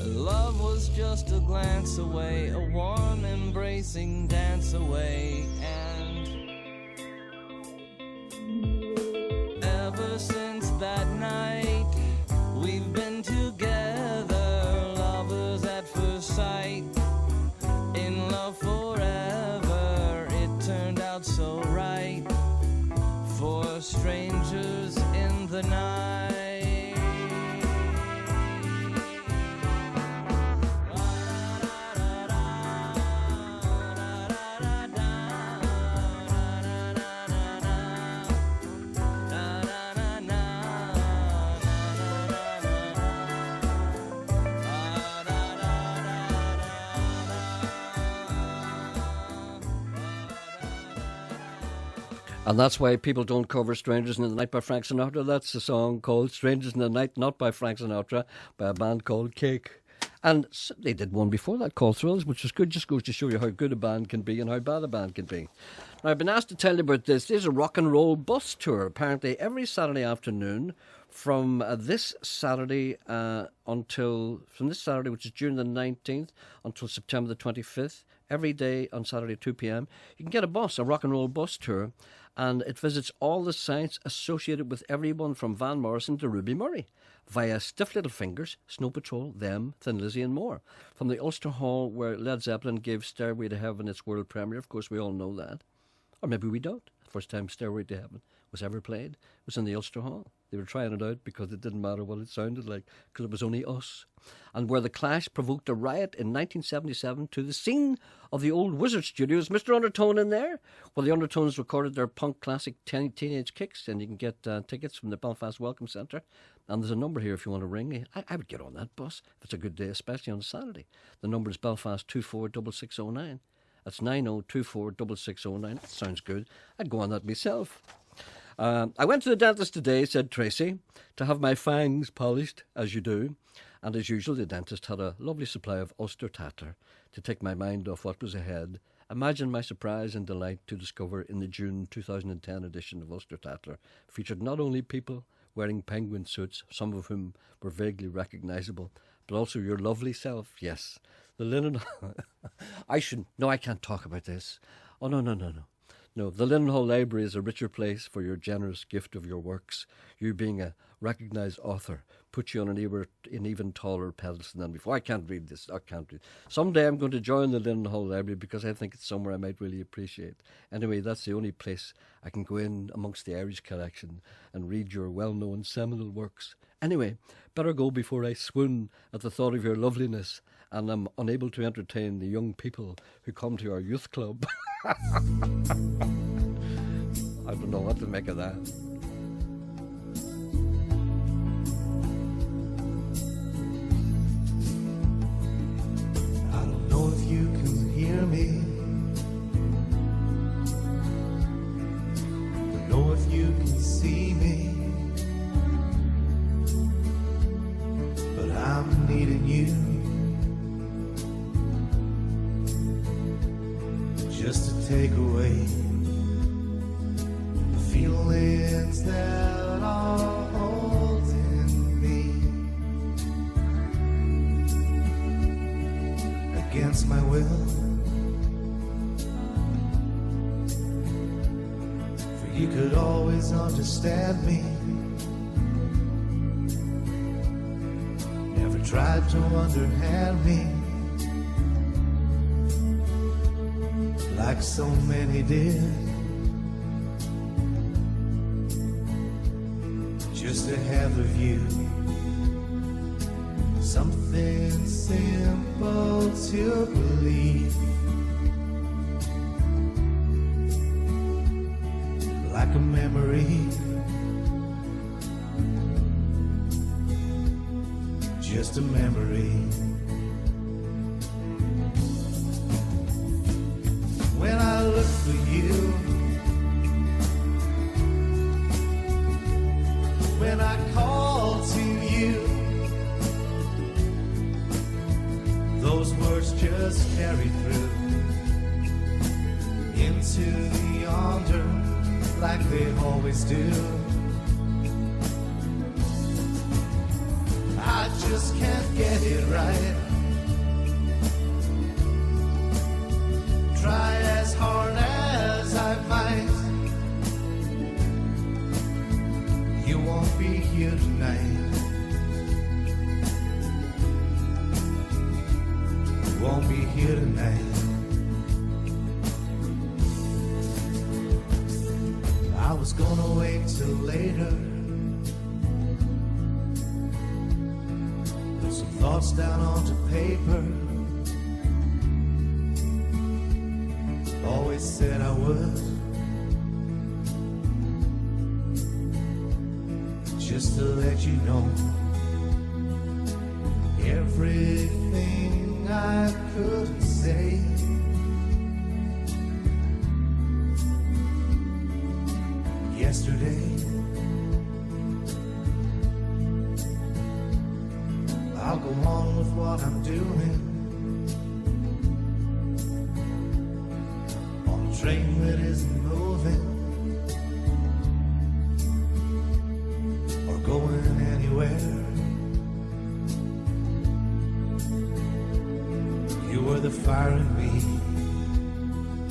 S3: Love was just a glance away, a warm embracing dance away. And ever since that night we've been together, lovers at first sight, in love forever. It turned out so right for strangers in the night.
S1: And that's why people don't cover Strangers in the Night by Frank Sinatra. That's a song called Strangers in the Night, not by Frank Sinatra, by a band called Cake. And they did one before that called Thrills, which was good. Just goes to show you how good a band can be and how bad a band can be. Now, I've been asked to tell you about this. There's a rock and roll bus tour, apparently every Saturday afternoon from this Saturday, from this Saturday, which is June the 19th, until September the 25th. Every day on Saturday at 2 p.m. you can get a bus, a rock and roll bus tour, and it visits all the sites associated with everyone from Van Morrison to Ruby Murray, via Stiff Little Fingers, Snow Patrol, Them, Thin Lizzy and more. From the Ulster Hall where Led Zeppelin gave Stairway to Heaven its world premiere, of course we all know that. Or maybe we don't. The first time Stairway to Heaven was ever played was in the Ulster Hall. They were trying it out because it didn't matter what it sounded like, because it was only us. And where the Clash provoked a riot in 1977 to the scene of the old Wizard Studios, Mr. Undertone in there. Well, the Undertones recorded their punk classic Teenage Kicks, and you can get tickets from the Belfast Welcome Centre. And there's a number here if you want to ring. I would get on that bus if it's a good day, especially on Saturday. The number is Belfast 246609. That's 90246609. That sounds good. I'd go on that myself. I went to the dentist today, said Tracy, to have my fangs polished, as you do. And as usual, the dentist had a lovely supply of Ulster Tatter to take my mind off what was ahead. Imagine my surprise and delight to discover in the June 2010 edition of Ulster Tatter featured not only people wearing penguin suits, some of whom were vaguely recognisable, but also your lovely self, yes. The linen... I can't talk about this. Oh, no. No, the Linen Hall Library is a richer place for your generous gift of your works. You being a recognised author puts you on an even taller pedestal than before. I can't read this. I can't read. Someday I'm going to join the Linen Hall Library because I think it's somewhere I might really appreciate. Anyway, that's the only place I can go in amongst the Irish collection and read your well-known seminal works. Anyway, better go before I swoon at the thought of your loveliness and I'm unable to entertain the young people who come to our youth club. I don't know what to make of that.
S2: I don't know if you can hear me. Don't know if you can see me. But I'm needing you. Just to take away the feeling You could always understand me. Never tried to underhand me like so many did. Just to have of you something simple to believe, like a memory, just a memory. When I look for you, when I call to you, those words just carry through into the yonder like they always do. I just can't get it right. Try as hard as I might, you won't be here tonight. You won't be here tonight. I was gonna wait till later. Put some thoughts down onto paper. Always said I would, just to let you know everything I couldn't say. Yesterday, I'll go on with what I'm doing. Train that isn't moving or going anywhere. You were the fire in me,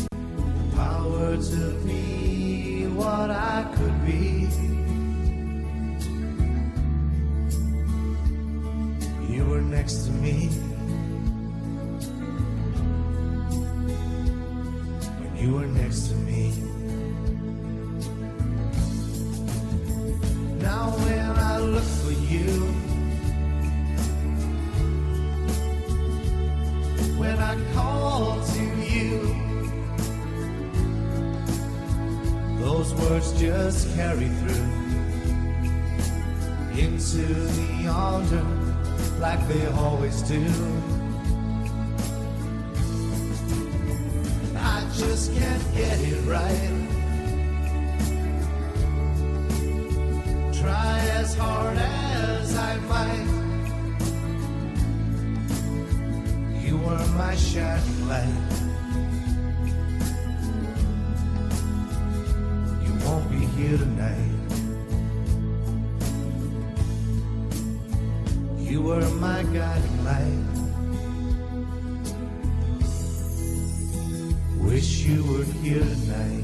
S2: the power to be what I could be. You were next to me. You were next to me. Now when I look for you, when I call to you, those words just carry through into the yonder like they always do. Just can't get it right. Try as hard as I might. You were my shining light. You won't be here tonight. You were my guiding light. Wish you were here tonight.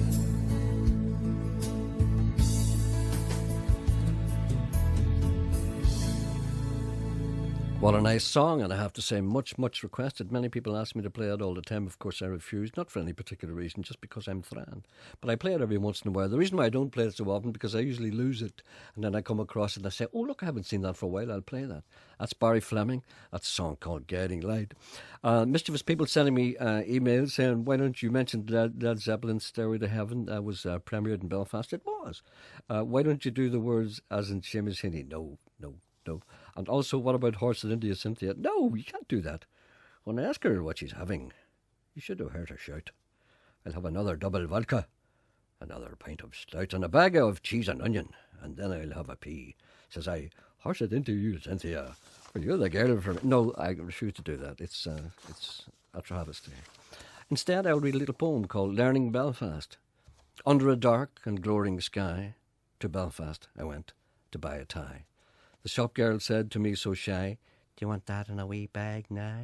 S1: What a nice song, and I have to say, much requested. Many people ask me to play it all the time. Of course, I refuse, not for any particular reason, just because I'm Thran. But I play it every once in a while. The reason why I don't play it so often, because I usually lose it, and then I come across it and I say, oh, look, I haven't seen that for a while, I'll play that. That's Barry Fleming. That's a song called Guiding Light. Mischievous people sending me emails saying, why don't you mention Led Zeppelin's Stairway to Heaven? That was premiered in Belfast. It was. Why don't you do the words as in Seamus Heaney? No. And also, what about Horse in India, Cynthia? No, you can't do that. When I ask her what she's having, you should have heard her shout, I'll have another double vodka, another pint of stout, and a bag of cheese and onion, and then I'll have a pea. Says I, horse it into you, Cynthia. Well, you're the girl from... No, I refuse to do that. It's a travesty. Instead, I'll read a little poem called Learning Belfast. Under a dark and glowing sky, to Belfast I went to buy a tie. The shop girl said to me so shy, do you want that in a wee bag now?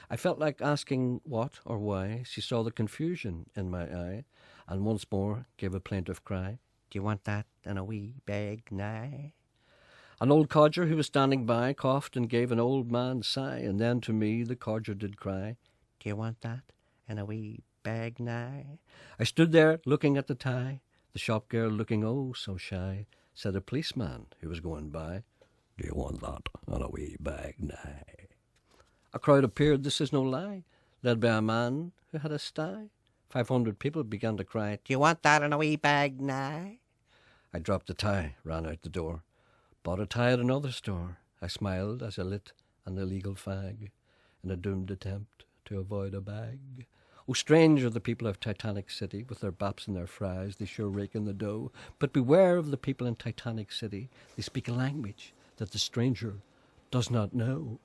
S1: I felt like asking what or why. She saw the confusion in my eye. and once more gave a plaintive cry. Do you want that in a wee bag now? An old codger who was standing by coughed and gave an old man's sigh, and then to me the codger did cry, Do you want that in a wee bag now? I stood there looking at the tie, the shop girl looking oh so shy, said a policeman who was going by, Do you want that in a wee bag now? A crowd appeared, this is no lie, led by a man who had a sty. 500 people began to cry, Do you want that in a wee bag now? I dropped the tie, ran out the door, bought a tie at another store. I smiled as I lit an illegal fag in a doomed attempt to avoid a bag. Oh, strange are the people of Titanic City, with their baps and their fries, they sure rake in the dough. But beware of the people in Titanic City, they speak a language that the stranger does not know.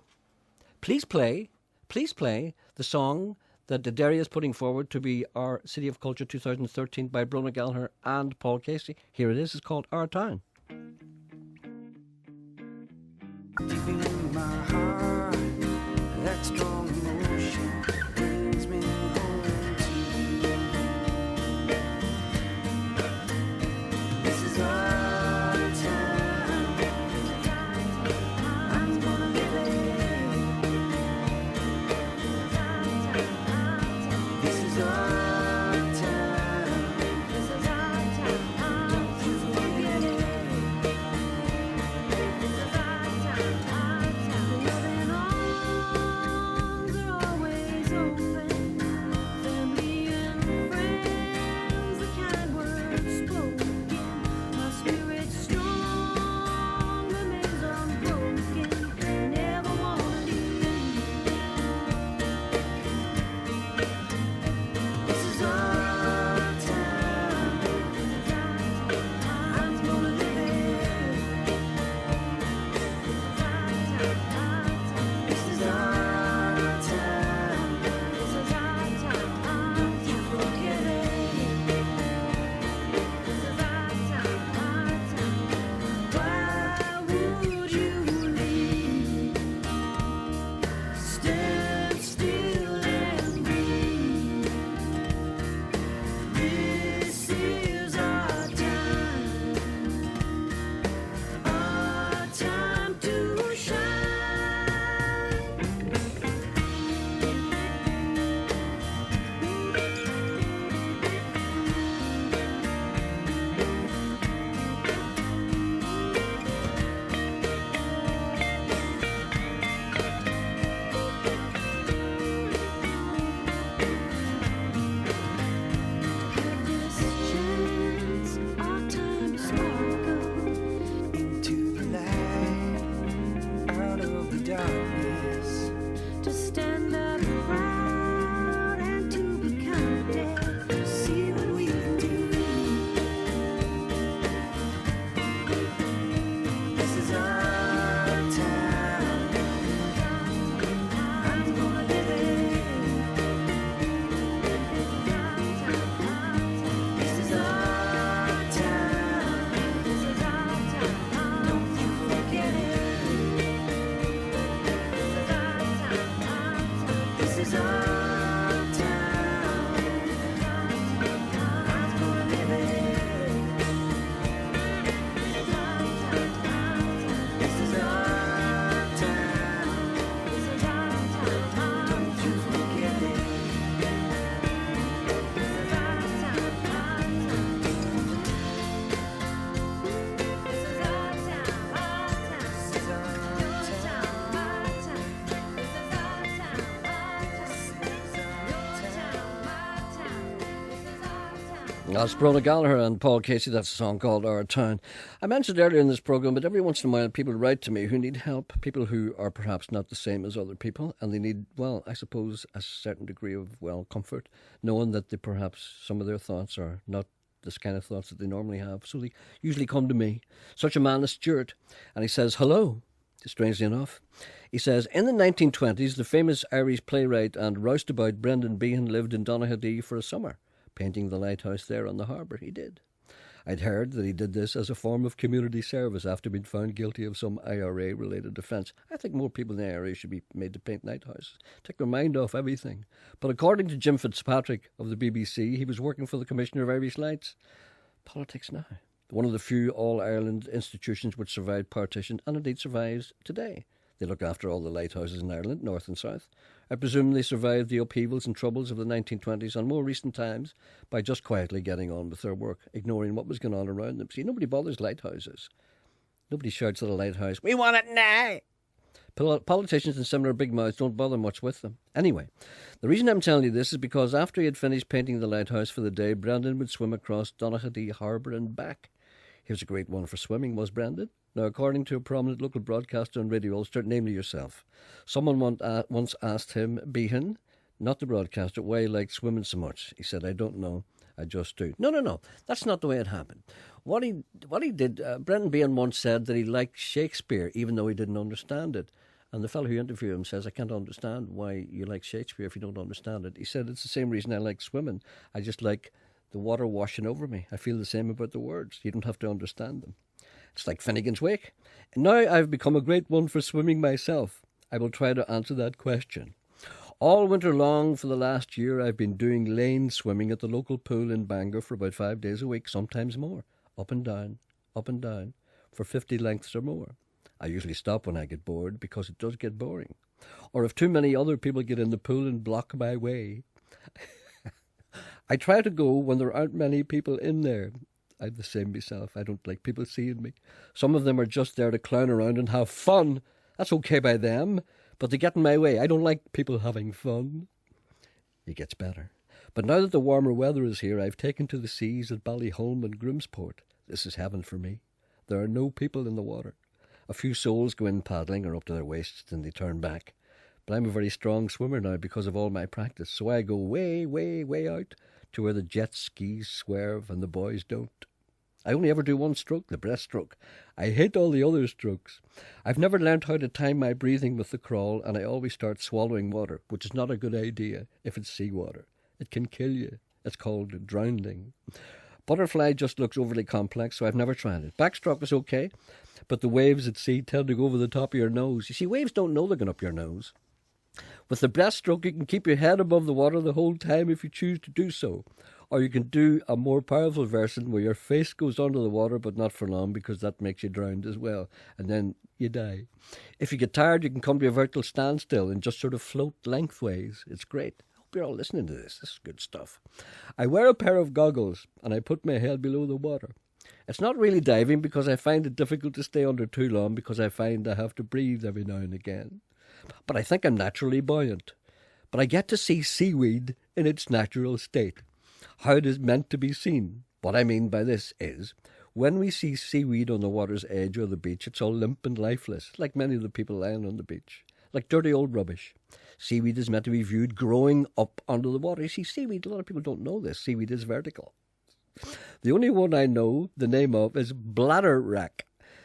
S1: Please play the song that the Derry is putting forward to be our City of Culture 2013 by Brona Gallagher and Paul Casey. Here it is, it's called Our Town.
S2: Deep in my heart, that strong emotion brings me home to you. This is our town. I'm gonna live it. This is our town. Don't you forget it.
S1: That's Brona Gallagher and Paul Casey. That's a song called Our Town. I mentioned earlier in this programme, but every once in a while people write to me who need help, people who are perhaps not the same as other people, and they need, well, I suppose, a certain degree of, well, comfort, knowing that they perhaps some of their thoughts are not this kind of thoughts that they normally have. So they usually come to me. Such a man is Stuart, and he says, hello, strangely enough. He says, in the 1920s, the famous Irish playwright and roustabout Brendan Behan lived in Donaghadee for a summer, painting the lighthouse there on the harbour. He did. I'd heard that he did this as a form of community service after being found guilty of some IRA-related offence. I think more people in the IRA should be made to paint lighthouses, take their mind off everything. But according to Jim Fitzpatrick of the BBC, he was working for the Commissioner of Irish Lights. Politics now. One of the few all-Ireland institutions which survived partition, and indeed survives today. They look after all the lighthouses in Ireland, north and south. I presume they survived the upheavals and troubles of the 1920s and more recent times by just quietly getting on with their work, ignoring what was going on around them. See, nobody bothers lighthouses. Nobody shouts at a lighthouse, "We want it now!" Politicians and similar big mouths don't bother much with them. Anyway, the reason I'm telling you this is because after he had finished painting the lighthouse for the day, Brendan would swim across Donaghadee Harbour and back. He was a great one for swimming, was Brendan. Now, according to a prominent local broadcaster on Radio Ulster, namely yourself, someone once asked him, Behan, not the broadcaster, why he liked swimming so much. He said, "I don't know, I just do." No, that's not the way it happened. What he did, Brendan Behan once said that he liked Shakespeare, even though he didn't understand it. And the fellow who interviewed him says, "I can't understand why you like Shakespeare if you don't understand it." He said, "It's the same reason I like swimming. I just like the water washing over me. I feel the same about the words. You don't have to understand them. It's like Finnegan's Wake. And now I've become a great one for swimming myself. I will try to answer that question. All winter long for the last year I've been doing lane swimming at the local pool in Bangor for about 5 days a week, sometimes more, up and down, for 50 lengths or more. I usually stop when I get bored because it does get boring. Or if too many other people get in the pool and block my way. I try to go when there aren't many people in there. I'm the same myself. I don't like people seeing me. Some of them are just there to clown around and have fun. That's okay by them, but they get in my way. I don't like people having fun. It gets better. But now that the warmer weather is here, I've taken to the seas at Ballyholm and Grimsport. This is heaven for me. There are no people in the water. A few souls go in paddling or up to their waists and they turn back. But I'm a very strong swimmer now because of all my practice, so I go way, way, way out to where the jet skis swerve and the boys don't. I only ever do one stroke, the breaststroke. I hate all the other strokes. I've never learned how to time my breathing with the crawl, and I always start swallowing water, which is not a good idea if it's seawater. It can kill you. It's called drowning. Butterfly just looks overly complex, so I've never tried it. Backstroke is okay, but the waves at sea tend to go over the top of your nose. You see, waves don't know they're going up your nose. With the breaststroke, you can keep your head above the water the whole time if you choose to do so. Or you can do a more powerful version where your face goes under the water, but not for long, because that makes you drowned as well. And then you die. If you get tired, you can come to a vertical standstill and just sort of float lengthways. It's great. I hope you're all listening to this. This is good stuff. I wear a pair of goggles and I put my head below the water. It's not really diving because I find it difficult to stay under too long because I find I have to breathe every now and again. But I think I'm naturally buoyant. But I get to see seaweed in its natural state. How it is meant to be seen. What I mean by this is, when we see seaweed on the water's edge or the beach, it's all limp and lifeless, like many of the people lying on the beach, like dirty old rubbish. Seaweed is meant to be viewed growing up under the water. You see, seaweed, a lot of people don't know this, seaweed is vertical. The only one I know the name of is bladderwrack.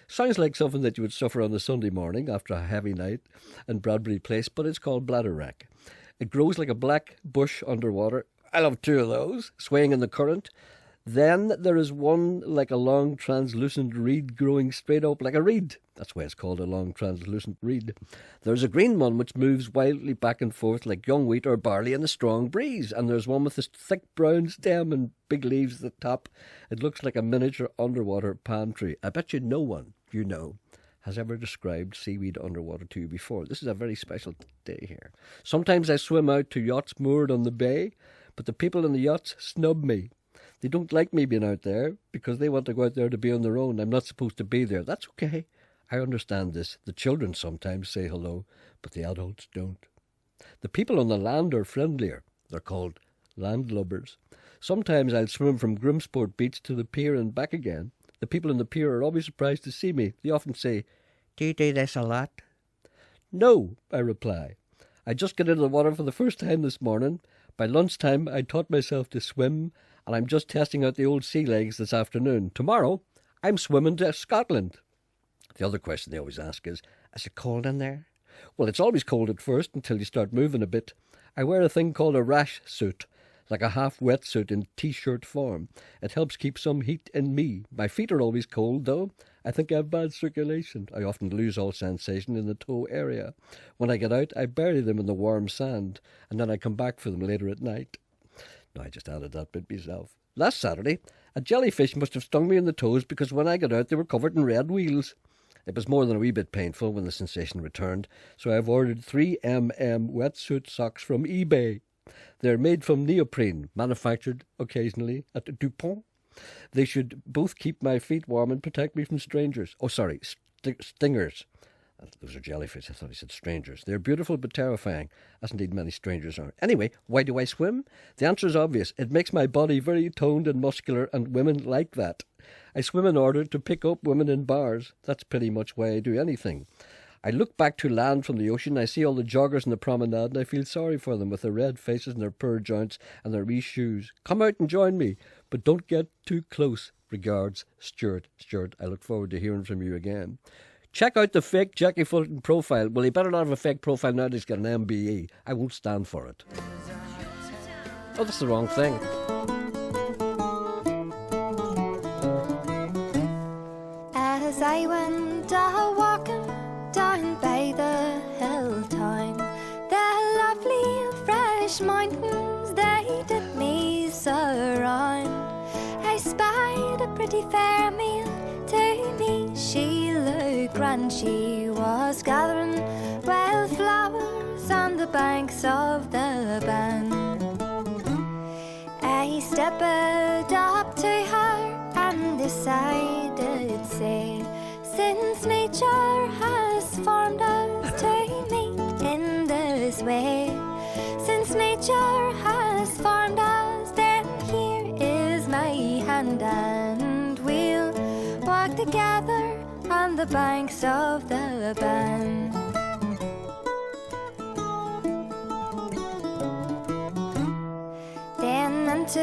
S1: Sounds like something that you would suffer on a Sunday morning after a heavy night in Bradbury Place, but it's called bladderwrack. It grows like a black bush underwater. I love two of those, swaying in the current. Then there is one like a long translucent reed growing straight up like a reed. That's why it's called a long translucent reed. There's a green one which moves wildly back and forth like young wheat or barley in a strong breeze. And there's one with this thick brown stem and big leaves at the top. It looks like a miniature underwater palm tree. I bet you no one you know has ever described seaweed underwater to you before. This is a very special day here. Sometimes I swim out to yachts moored on the bay, but the people in the yachts snub me. They don't like me being out there because they want to go out there to be on their own. I'm not supposed to be there. That's okay. I understand this. The children sometimes say hello, but the adults don't. The people on the land are friendlier. They're called landlubbers. Sometimes I'll swim from Grimsport Beach to the pier and back again. The people in the pier are always surprised to see me. They often say, "Do you do this a lot?" "No," I reply. "I just got into the water for the first time this morning. By lunchtime, I taught myself to swim, and I'm just testing out the old sea legs this afternoon. Tomorrow, I'm swimming to Scotland." The other question they always ask is it cold in there? Well, it's always cold at first until you start moving a bit. I wear a thing called a rash suit. like a half wetsuit in t-shirt form. It helps keep some heat in me. My feet are always cold, though. I think I have bad circulation. I often lose all sensation in the toe area. When I get out, I bury them in the warm sand, and then I come back for them later at night. No, I just added that bit myself. Last Saturday, a jellyfish must have stung me in the toes because when I got out, they were covered in red wheels. It was more than a wee bit painful when the sensation returned, so I've ordered 3mm wetsuit socks from eBay. They're made from neoprene, manufactured occasionally at Dupont. They should both keep my feet warm and protect me from strangers. Oh, sorry, stingers. Those are jellyfish. I thought he said strangers. They're beautiful but terrifying, as indeed many strangers are. Anyway, why do I swim? The answer is obvious. It makes my body very toned and muscular, and women like that. I swim in order to pick up women in bars. That's pretty much why I do anything. I look back to land from the ocean, I see all the joggers in the promenade, and I feel sorry for them with their red faces and their poor joints and their wee shoes. Come out and join me, but don't get too close. Regards, Stuart. Stuart, I look forward to hearing from you again. Check out the fake Jackie Fulton profile. Well, he better not have a fake profile now that he's got an MBE. I won't stand for it. Oh, that's the wrong thing.
S5: As I went walking down by the hill town, the lovely fresh mountains, they did me surround. I spied a pretty fair maid, to me she looked grand. She was gathering wildflowers on the banks of the Bann. I stepped up to her and decided, say, since nature has formed us to meet in this way, since nature has formed us, then here is my hand, and we'll walk together on the banks of the Bann. Then into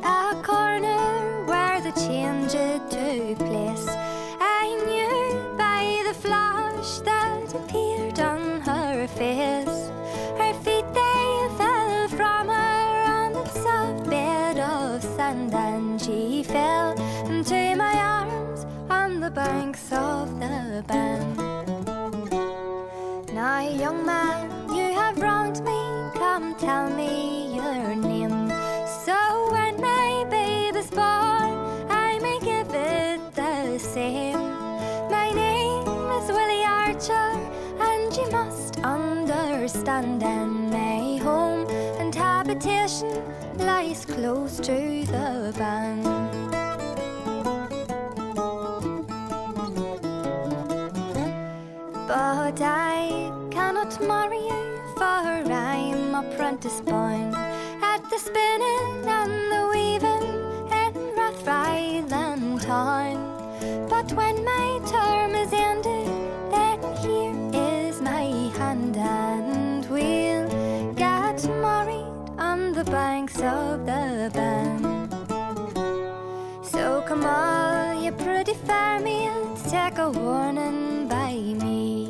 S5: a corner where the change it took place, I knew by the flush that appeared on her face. Her feet they fell from her on that soft bed of sand, and she fell into my arms on the banks of the Bann. Now, young man, you have wronged me, come tell me your name, so when my baby's born, I may give it the same. My name is Willie Archer, and you must understand, and my home and habitation lies close to the Bann. But I cannot marry you, for I'm apprentice bound at the spinning and the weaving in Rathfriland town. But when my term is ended, then here is my hand, and we'll get married on the banks of the Bann. So come all you pretty fair maids, take a warning by me.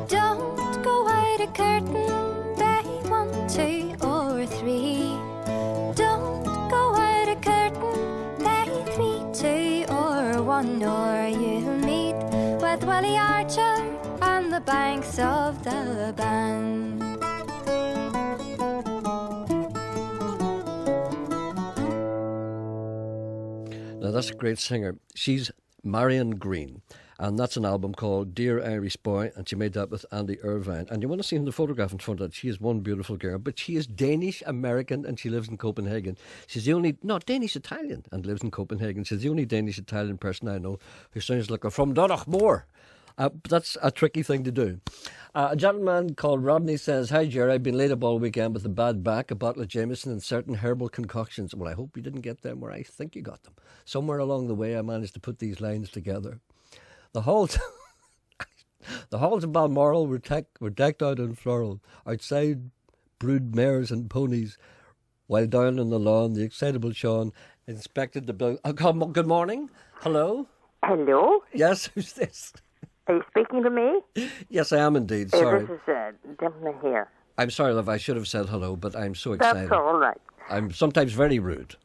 S5: Don't go out a curtain by 1, 2, or 3. Don't go out a curtain by 3, 2, or 1, or you'll meet with Willie Archer on the banks of the Bann.
S1: Now, that's a great singer. She's Marion Green, and that's an album called Dear Irish Boy, and she made that with Andy Irvine. And you want to see in the photograph in front of that, she is one beautiful girl, but she is Danish-American and she lives in Copenhagen. She's the only, not Danish-Italian, and lives in Copenhagen. She's the only Danish-Italian person I know who sounds like a from Donachmore. But that's a tricky thing to do. A gentleman called Rodney says, "Hi Gerry, I've been laid up all weekend with a bad back, a bottle of Jameson and certain herbal concoctions." Well, I hope you didn't get them where I think you got them. Somewhere along the way I managed to put these lines together. The halls of Balmoral were decked out in floral. Outside brood mares and ponies, while down on the lawn the excitable Sean inspected the building. Good morning. Hello?
S14: Hello?
S1: Yes, who's this?
S14: Are you speaking to me?
S1: Yes, I am indeed. Sorry.
S14: This is gentleman here.
S1: I'm sorry, love. I should have said hello, but I'm so excited.
S14: That's all right.
S1: I'm sometimes very rude.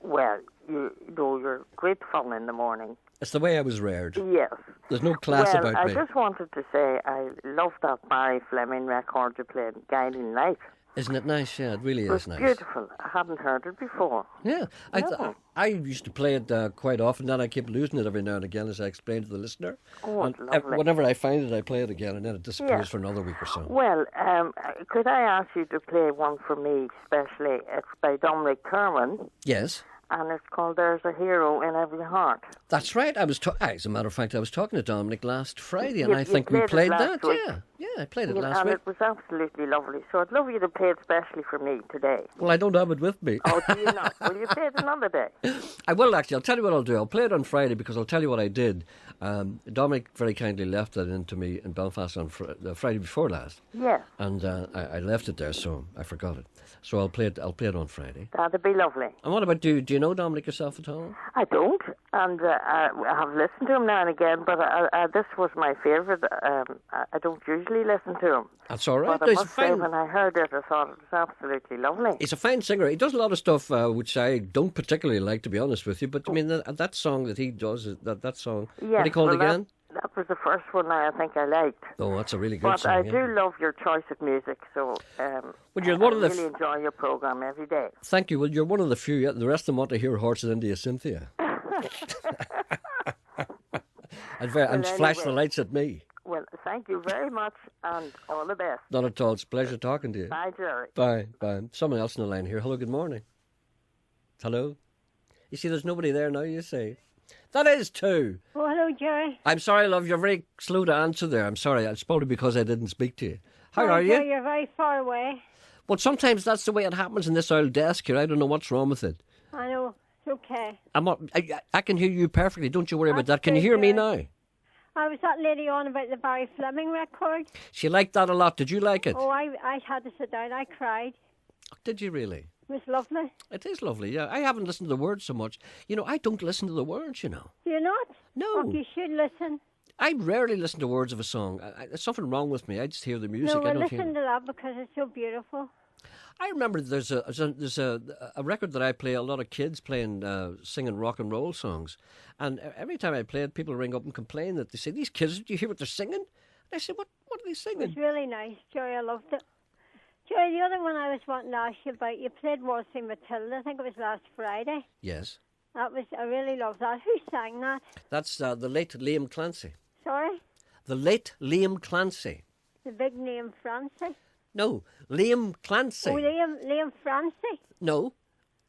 S14: Well, you're great fun in the morning.
S1: It's the way I was reared.
S14: Yes.
S1: There's no class
S14: well,
S1: about me.
S14: I just wanted to say I love that Barry Fleming record you played, Guiding Light.
S1: Isn't it nice? Yeah, it really
S14: It was
S1: is nice.
S14: beautiful. I hadn't heard it before.
S1: Yeah,
S14: No.
S1: I used to play it quite often. Then I keep losing it every now and again, as I explained to the listener.
S14: Oh,
S1: And
S14: it's lovely.
S1: whenever I find it, I play it again, and then it disappears
S14: Yeah.
S1: for another week or so.
S14: Well, could I ask you to play one for me, especially? It's by Dominic Kerman,
S1: Yes,
S14: and it's called There's a Hero in Every Heart.
S1: that's right. As a matter of fact, I was talking to Dominic last Friday, and
S14: You-
S1: I
S14: you
S1: think we
S14: played it
S1: played
S14: last
S1: that.
S14: week.
S1: Yeah, I played it
S14: Yeah,
S1: last
S14: and
S1: week.
S14: it was absolutely lovely. So I'd love you to play it especially for me today.
S1: Well, I don't have it with me.
S14: Oh, do you not? Will you play it another day?
S1: I will actually. I'll tell you what I'll do. I'll play it on Friday because I'll tell you what I did. Dominic very kindly left that in to me in Belfast on Friday before last,
S14: Yes,
S1: and I left it there, so I forgot it. So I'll play it. I'll play it on Friday.
S14: that'd be lovely.
S1: And what about you? Do you know Dominic yourself at all?
S14: I don't, and I have listened to him now and again, but this was my favourite. I don't usually listen to him.
S1: That's all right.
S14: But
S1: No,
S14: I
S1: he's a
S14: must say,
S1: fine.
S14: when I heard it, I thought it was absolutely lovely.
S1: He's a fine singer. He does a lot of stuff which I don't particularly like, to be honest with you. But I mean, that song that he does, that song.
S14: Yes,
S1: What do you call it
S14: well,
S1: again?
S14: That was the first one I think I liked.
S1: Oh, that's a really good
S14: But
S1: song.
S14: I
S1: yeah.
S14: do love your choice of music, so
S1: Well, you're one of
S14: I
S1: the
S14: really enjoy your programme every day.
S1: Thank you. Well, you're one of the few. Yeah, the rest of them want to hear Horses India Cynthia. and flash the
S14: anyway.
S1: lights at me.
S14: Well, thank you very much, and all the best.
S1: Not at all. It's a pleasure talking to you.
S14: Bye, Gerry.
S1: Bye. Bye. Someone else in the line here. Hello, good morning. Hello? You see, there's nobody there now, you say. That is two.
S15: Oh, hello, Gerry.
S1: I'm sorry, love. You're very slow to answer there. I'm sorry. It's probably because I didn't speak to you. How are you?
S15: Gerry, you're very far away.
S1: Well, sometimes that's the way it happens in this old desk here. I don't know what's wrong with it.
S15: I know. It's okay.
S1: I can hear you perfectly. Don't you worry about that. Can you
S15: That's
S1: hear me
S15: good,
S1: now?
S15: I was that lady on about the Barry Fleming record.
S1: She liked that a lot. Did you like it?
S15: Oh, I had to sit down. I cried.
S1: Did you really?
S15: It was lovely.
S1: It is lovely, yeah. I haven't listened to the words so much. You know, I don't listen to the words, you know.
S15: Do you not?
S1: No.
S15: Oh, you should listen.
S1: I rarely listen to words of a song. There's something wrong with me. I just hear the music.
S15: No,
S1: I
S15: well,
S1: don't
S15: listen
S1: hear.
S15: to that because it's so beautiful.
S1: I remember there's a record that I play. A lot of kids playing, singing rock and roll songs, and every time I play it, people ring up and complain that they say, "These kids, do you hear what they're singing?" And I say, "What are they
S15: It
S1: singing?"
S15: was really nice, Jerry. I loved it. Jerry, the other one I was wanting to ask you about, you played Waltzing Matilda. I think it was last Friday.
S1: Yes,
S15: I really loved that. Who sang that?
S1: that's the late Liam Clancy.
S15: Sorry?
S1: The late Liam Clancy.
S15: The big name Francie.
S1: No, Liam Clancy.
S15: Oh, Liam Francie.
S1: No,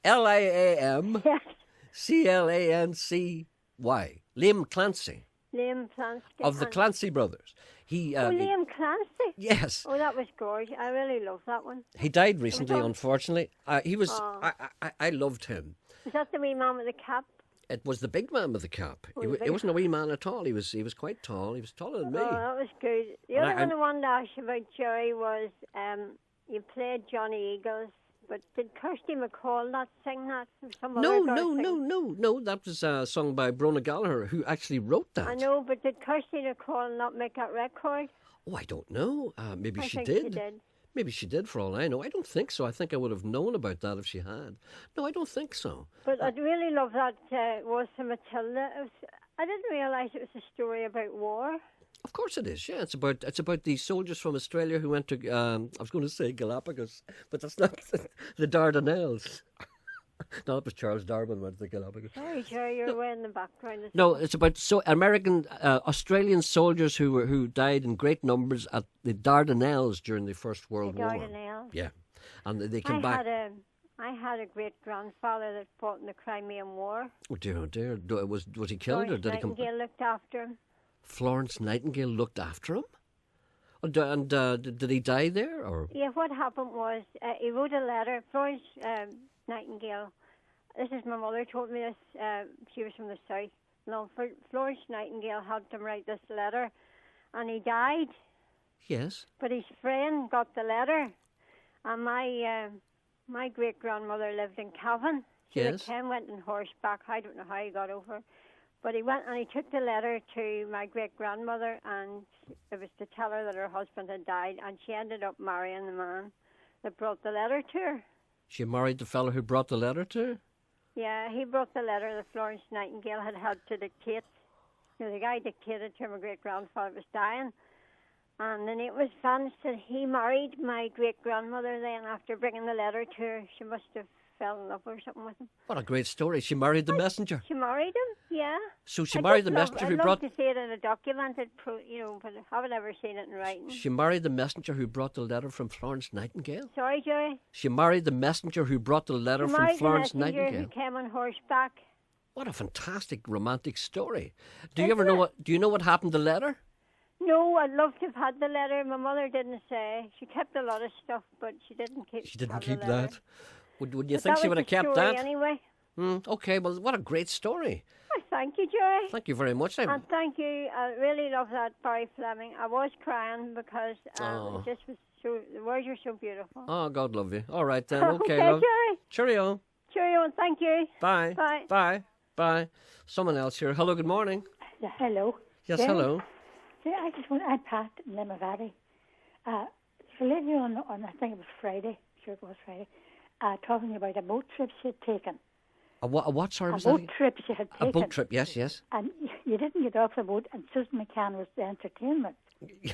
S1: Liam
S15: Yes,
S1: Clancy. Liam Clancy
S15: Liam Clancy.
S1: of the Clancy brothers. He
S15: Liam Clancy.
S1: yes.
S15: Oh, that was gorgeous. I really loved that one.
S1: He died recently,
S15: on-
S1: unfortunately. He was.
S15: Oh.
S1: I loved him.
S15: Was that the wee man with the cap?
S1: It was the big man with the cap.
S15: Oh,
S1: He
S15: the
S1: he
S15: big-
S1: wasn't a wee man at all. He was quite tall. He was taller than me.
S15: Oh, that was good. The
S1: And
S15: other
S1: I-
S15: one I wanted to ask you about, Jerry, was you played Johnny Eagles, but did Kirsty MacColl not sing that? Or some
S1: No,
S15: other girl
S1: no,
S15: sing?
S1: no. That was sung by Brona Gallagher, who actually wrote that.
S15: I know, but did Kirsty MacColl not make that record?
S1: Oh, I don't know. Maybe
S15: I
S1: she
S15: think
S1: did.
S15: she did.
S1: Maybe she did, for all I know. I don't think so. I think I would have known about that if she had. No, I don't think so.
S15: But I'd really love that Waltzing Matilda. I didn't realise it was a story about war.
S1: Of course it is. Yeah, it's about these soldiers from Australia who went to. I was going to say Galapagos, but that's not the Dardanelles. No, it was Charles Darwin went to the Galapagos.
S15: Sorry, Jerry, you're way in the background.
S1: No, it's about Australian soldiers who died in great numbers at the Dardanelles during the First World War.
S15: Dardanelles.
S1: Yeah, and they came back.
S15: I had a great grandfather that fought in the Crimean War.
S1: Oh dear! Was he killed or did he come?
S15: Nightingale looked after him.
S1: Florence Nightingale looked after him. And did he die there or?
S15: Yeah, what happened was he wrote a letter. Florence Nightingale. This is my mother told me this. She was from the south. No, Florence Nightingale helped him write this letter, and he died.
S1: Yes.
S15: But his friend got the letter, and my great grandmother lived in Cavan.
S1: Yes.
S15: Ken went on horseback. I don't know how he got over, but he went and he took the letter to my great grandmother, and it was to tell her that her husband had died, and she ended up marrying the man that brought the letter to her.
S1: She married the fellow who brought the letter to her?
S15: Yeah, he brought the letter that Florence Nightingale had to dictate. You know, the guy dictated to her, my great-grandfather was dying. And then it was vanished that he married my great-grandmother then after bringing the letter to her. She must have fell in love or something with him.
S1: What a great story. She married the messenger.
S15: She married him, yeah.
S1: So she married the messenger who brought...
S15: I'd love to see it in a documented, but I haven't ever seen it in writing.
S1: She married the messenger who brought the letter from Florence Nightingale?
S15: Sorry, Jerry?
S1: She married the messenger who brought the letter from Florence
S15: the messenger
S1: Nightingale?
S15: who came on horseback.
S1: What a fantastic romantic story. Do you know what happened to the letter?
S15: No, I'd love to have had the letter. My mother didn't say. She kept a lot of stuff, but she didn't keep.
S1: She didn't
S15: the
S1: keep
S15: letter.
S1: that. Would you
S15: But
S1: think
S15: that
S1: she
S15: was
S1: would have
S15: the
S1: kept
S15: story
S1: that?
S15: Anyway.
S1: Okay, well, what a great story.
S15: Oh, thank you, Jerry.
S1: Thank you very much.
S15: And thank you. I really love that Barry Fleming. I was crying because it just was so. The words are so beautiful.
S1: Oh, God love you. All right then. Okay,
S15: Okay,
S1: love.
S15: Jerry.
S1: Cheerio.
S15: Cheerio, and thank you.
S1: Bye.
S15: Bye.
S1: Bye. Bye. Someone else here. Hello. Good morning.
S16: Yeah, hello.
S1: Yes.
S16: Jerry?
S1: Hello.
S16: Yeah, I'm Pat in Limavady. There's a lady on I think it was Friday, sure it was Friday, talking about a boat trip she had taken.
S1: A what? Sorry,
S16: A
S1: was
S16: boat
S1: that?
S16: trip she had taken.
S1: A boat trip. Yes. Yes.
S16: And you didn't get off the boat, and Susan McCann was the entertainment.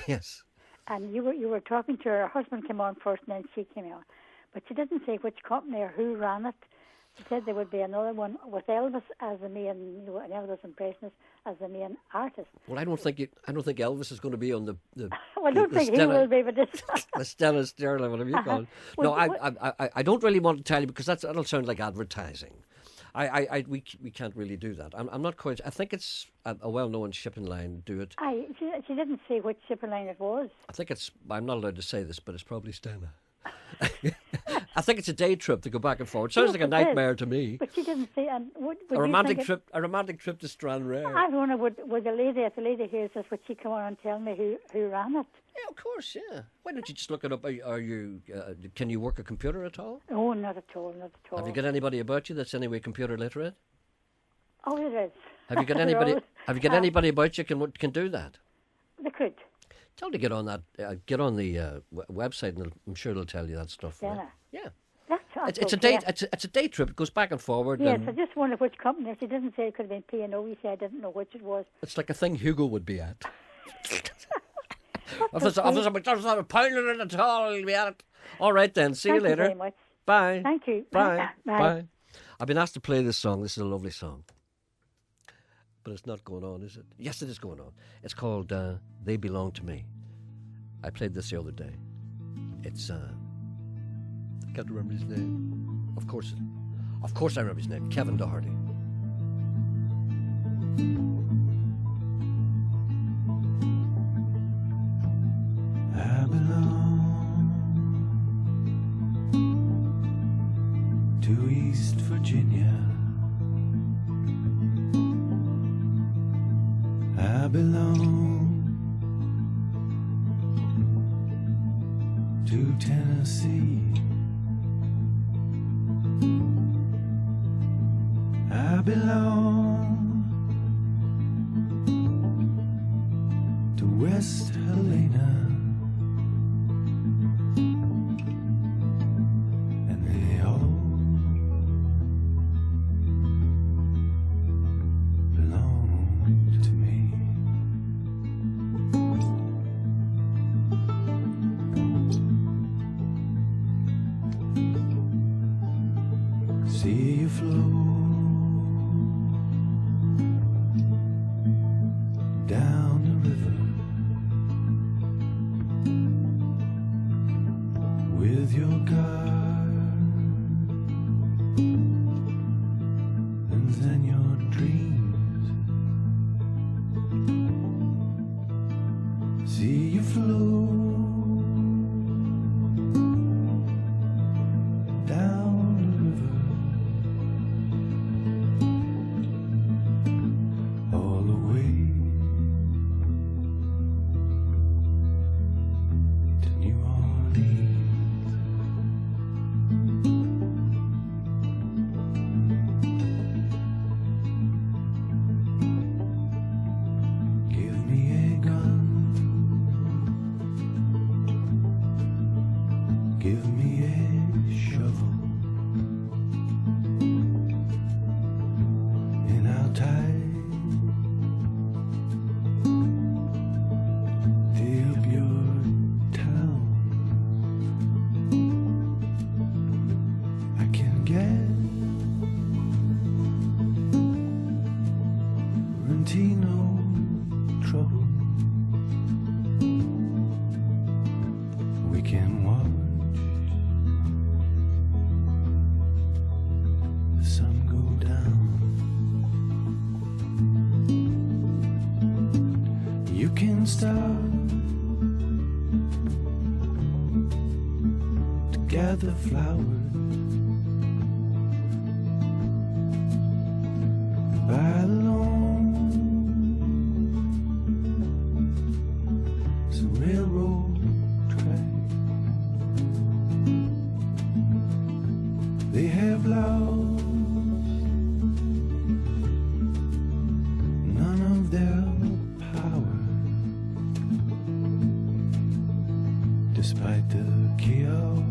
S1: Yes.
S16: And you were talking to her. Her husband came on first, and then she came on. But she didn't say which company or who ran it. She said there would be another one with Elvis as the main, an Elvis impressionist as the main artist.
S1: Well, I don't think Elvis is going to be on the
S16: Well, I don't think he will be, but it's
S1: the Stella Sterling, whatever you call it. No, I don't really want to tell you because that'll sound like advertising. We can't really do that. I'm not quite. I think it's a well-known shipping line do it.
S16: She didn't say which shipping line it was.
S1: I think it's. I'm not allowed to say this, but it's probably Stella. I think it's a day trip to go back and forward. Sounds like a nightmare to me.
S16: But she didn't say. And would
S1: a romantic trip. A romantic trip to Stranraer.
S16: I wonder would the lady, if the lady hears this, would she come on and tell me who ran it?
S1: Yeah, of course. Yeah. Why don't you just look it up? Are you? Can you work a computer at all?
S16: Oh, not at all. Not at all.
S1: Have you got anybody about you that's anyway computer literate?
S16: Oh, it is.
S1: Have you got anybody? Have you got anybody about you can do that?
S16: They could.
S1: Tell them to get on that. Get on the website, and I'm sure they'll tell you that stuff. Right? Yeah. It's a day. It's a day trip. It goes back and forward.
S16: Yes,
S1: and
S16: I just wondered which company. She didn't say it could have been P&O. He said I didn't know which it was.
S1: It's like a thing Hugo would be at. If there's a McDonald's not a pound in it at all, he'll be at it. All right then. See you later.
S16: Thank you very much.
S1: Bye.
S16: Thank you.
S1: Bye.
S16: Bye.
S1: Bye. I've been asked to play this song. This is a lovely song. But it's not going on, is it? Yes, it is going on. It's called They Belong to Me. I played this the other day. It's I can't remember his name. Of course I remember his name. Kevin Doherty.
S2: I belong to East Virginia. I belong to Tennessee. I belong to West Helena. And they all belong to me. See you flow down the river. guarantee no trouble. We can watch the sun go down. You can start to gather flowers by the lawn. Some railroad track. They have lost none of their power, despite the chaos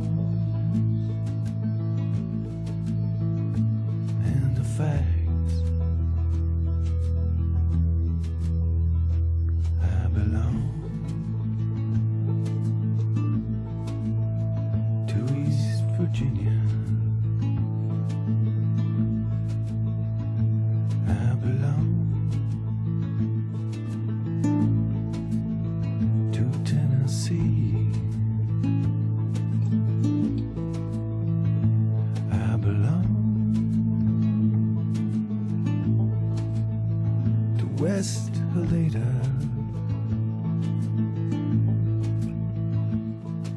S2: and the facts. I belong to East Virginia. I belong to Tennessee. I belong to West Helena.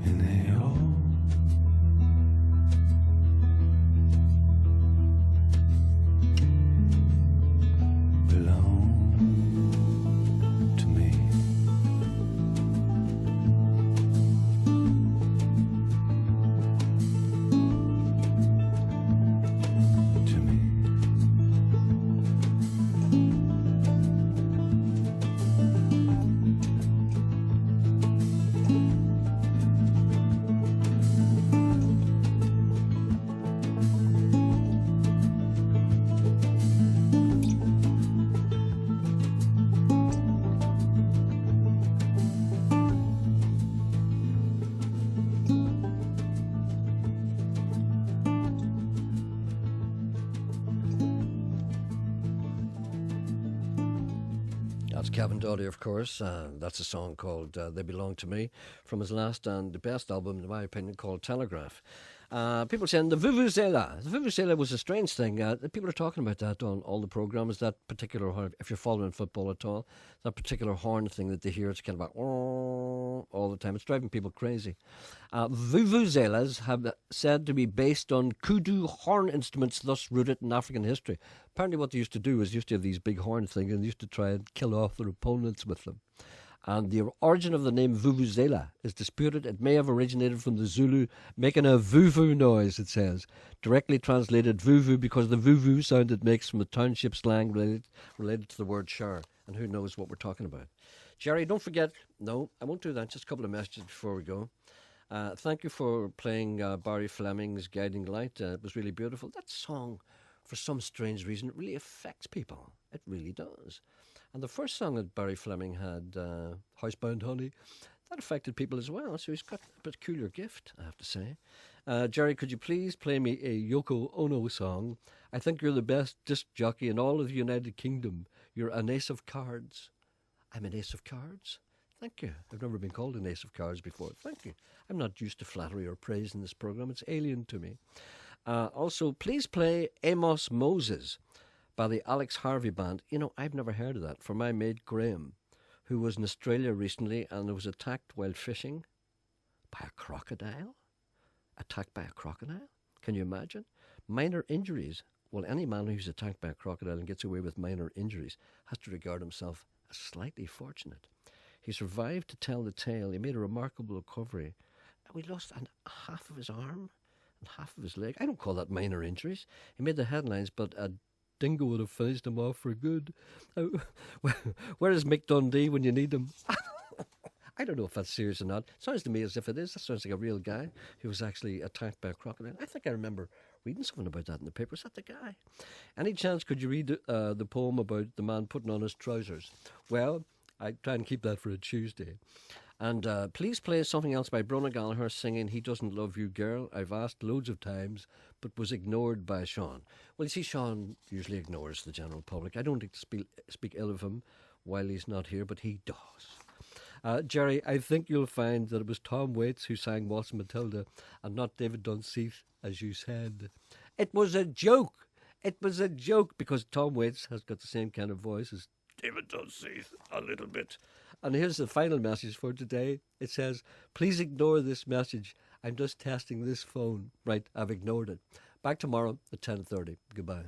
S2: And they all belong to me. To me.
S1: That's Kevin Doddy, of course. That's a song called They Belong to Me from his last and the best album, in my opinion, called Telegraph. People saying the Vuvuzela. The Vuvuzela was a strange thing. People are talking about that on all the programmes, that particular horn, if you're following football at all, that particular horn thing that they hear, it's kind of like all the time. It's driving people crazy. Vuvuzelas have said to be based on kudu horn instruments, thus rooted in African history. Apparently what they used to do is used to have these big horn things and they used to try and kill off their opponents with them. And the origin of the name Vuvuzela is disputed. It may have originated from the Zulu making a vuvu noise, it says. Directly translated vuvu because the vuvu sound it makes from the township slang related to the word shower. And who knows what we're talking about. Gerry, don't forget, no, I won't do that, just a couple of messages before we go. Thank you for playing Barry Fleming's Guiding Light. It was really beautiful. That song, for some strange reason, it really affects people. It really does. And the first song that Barry Fleming had, Housebound Honey, that affected people as well. So he's got a peculiar gift, I have to say. Gerry, could you please play me a Yoko Ono song? I think you're the best disc jockey in all of the United Kingdom. You're an ace of cards. I'm an ace of cards? Thank you. I've never been called an ace of cards before. Thank you. I'm not used to flattery or praise in this programme. It's alien to me. Also, please play Amos Moses by the Alex Harvey Band. You know, I've never heard of that. For my mate Graham, who was in Australia recently and was attacked while fishing by a crocodile. Attacked by a crocodile? Can you imagine? Minor injuries. Well, any man who's attacked by a crocodile and gets away with minor injuries has to regard himself as slightly fortunate. He survived to tell the tale. He made a remarkable recovery. We lost half of his arm and half of his leg. I don't call that minor injuries. He made the headlines, but a dingo would have finished him off for good. Where is Mick Dundee when you need him? I don't know if that's serious or not. Sounds to me as if it is. That sounds like a real guy who was actually attacked by a crocodile. I think I remember reading something about that in the paper. Is that the guy? Any chance could you read the poem about the man putting on his trousers? Well, I try and keep that for a Tuesday. And please play something else by Brona Gallagher singing He Doesn't Love You Girl. I've asked loads of times, but was ignored by Sean. Well, you see, Sean usually ignores the general public. I don't speak ill of him while he's not here, but he does. Gerry, I think you'll find that it was Tom Waits who sang Waltz Matilda and not David Dunseith, as you said. It was a joke. It was a joke because Tom Waits has got the same kind of voice as David Dunseith, a little bit. And here's the final message for today. It says, please ignore this message. I'm just testing this phone. Right, I've ignored it. Back tomorrow at 10:30. Goodbye.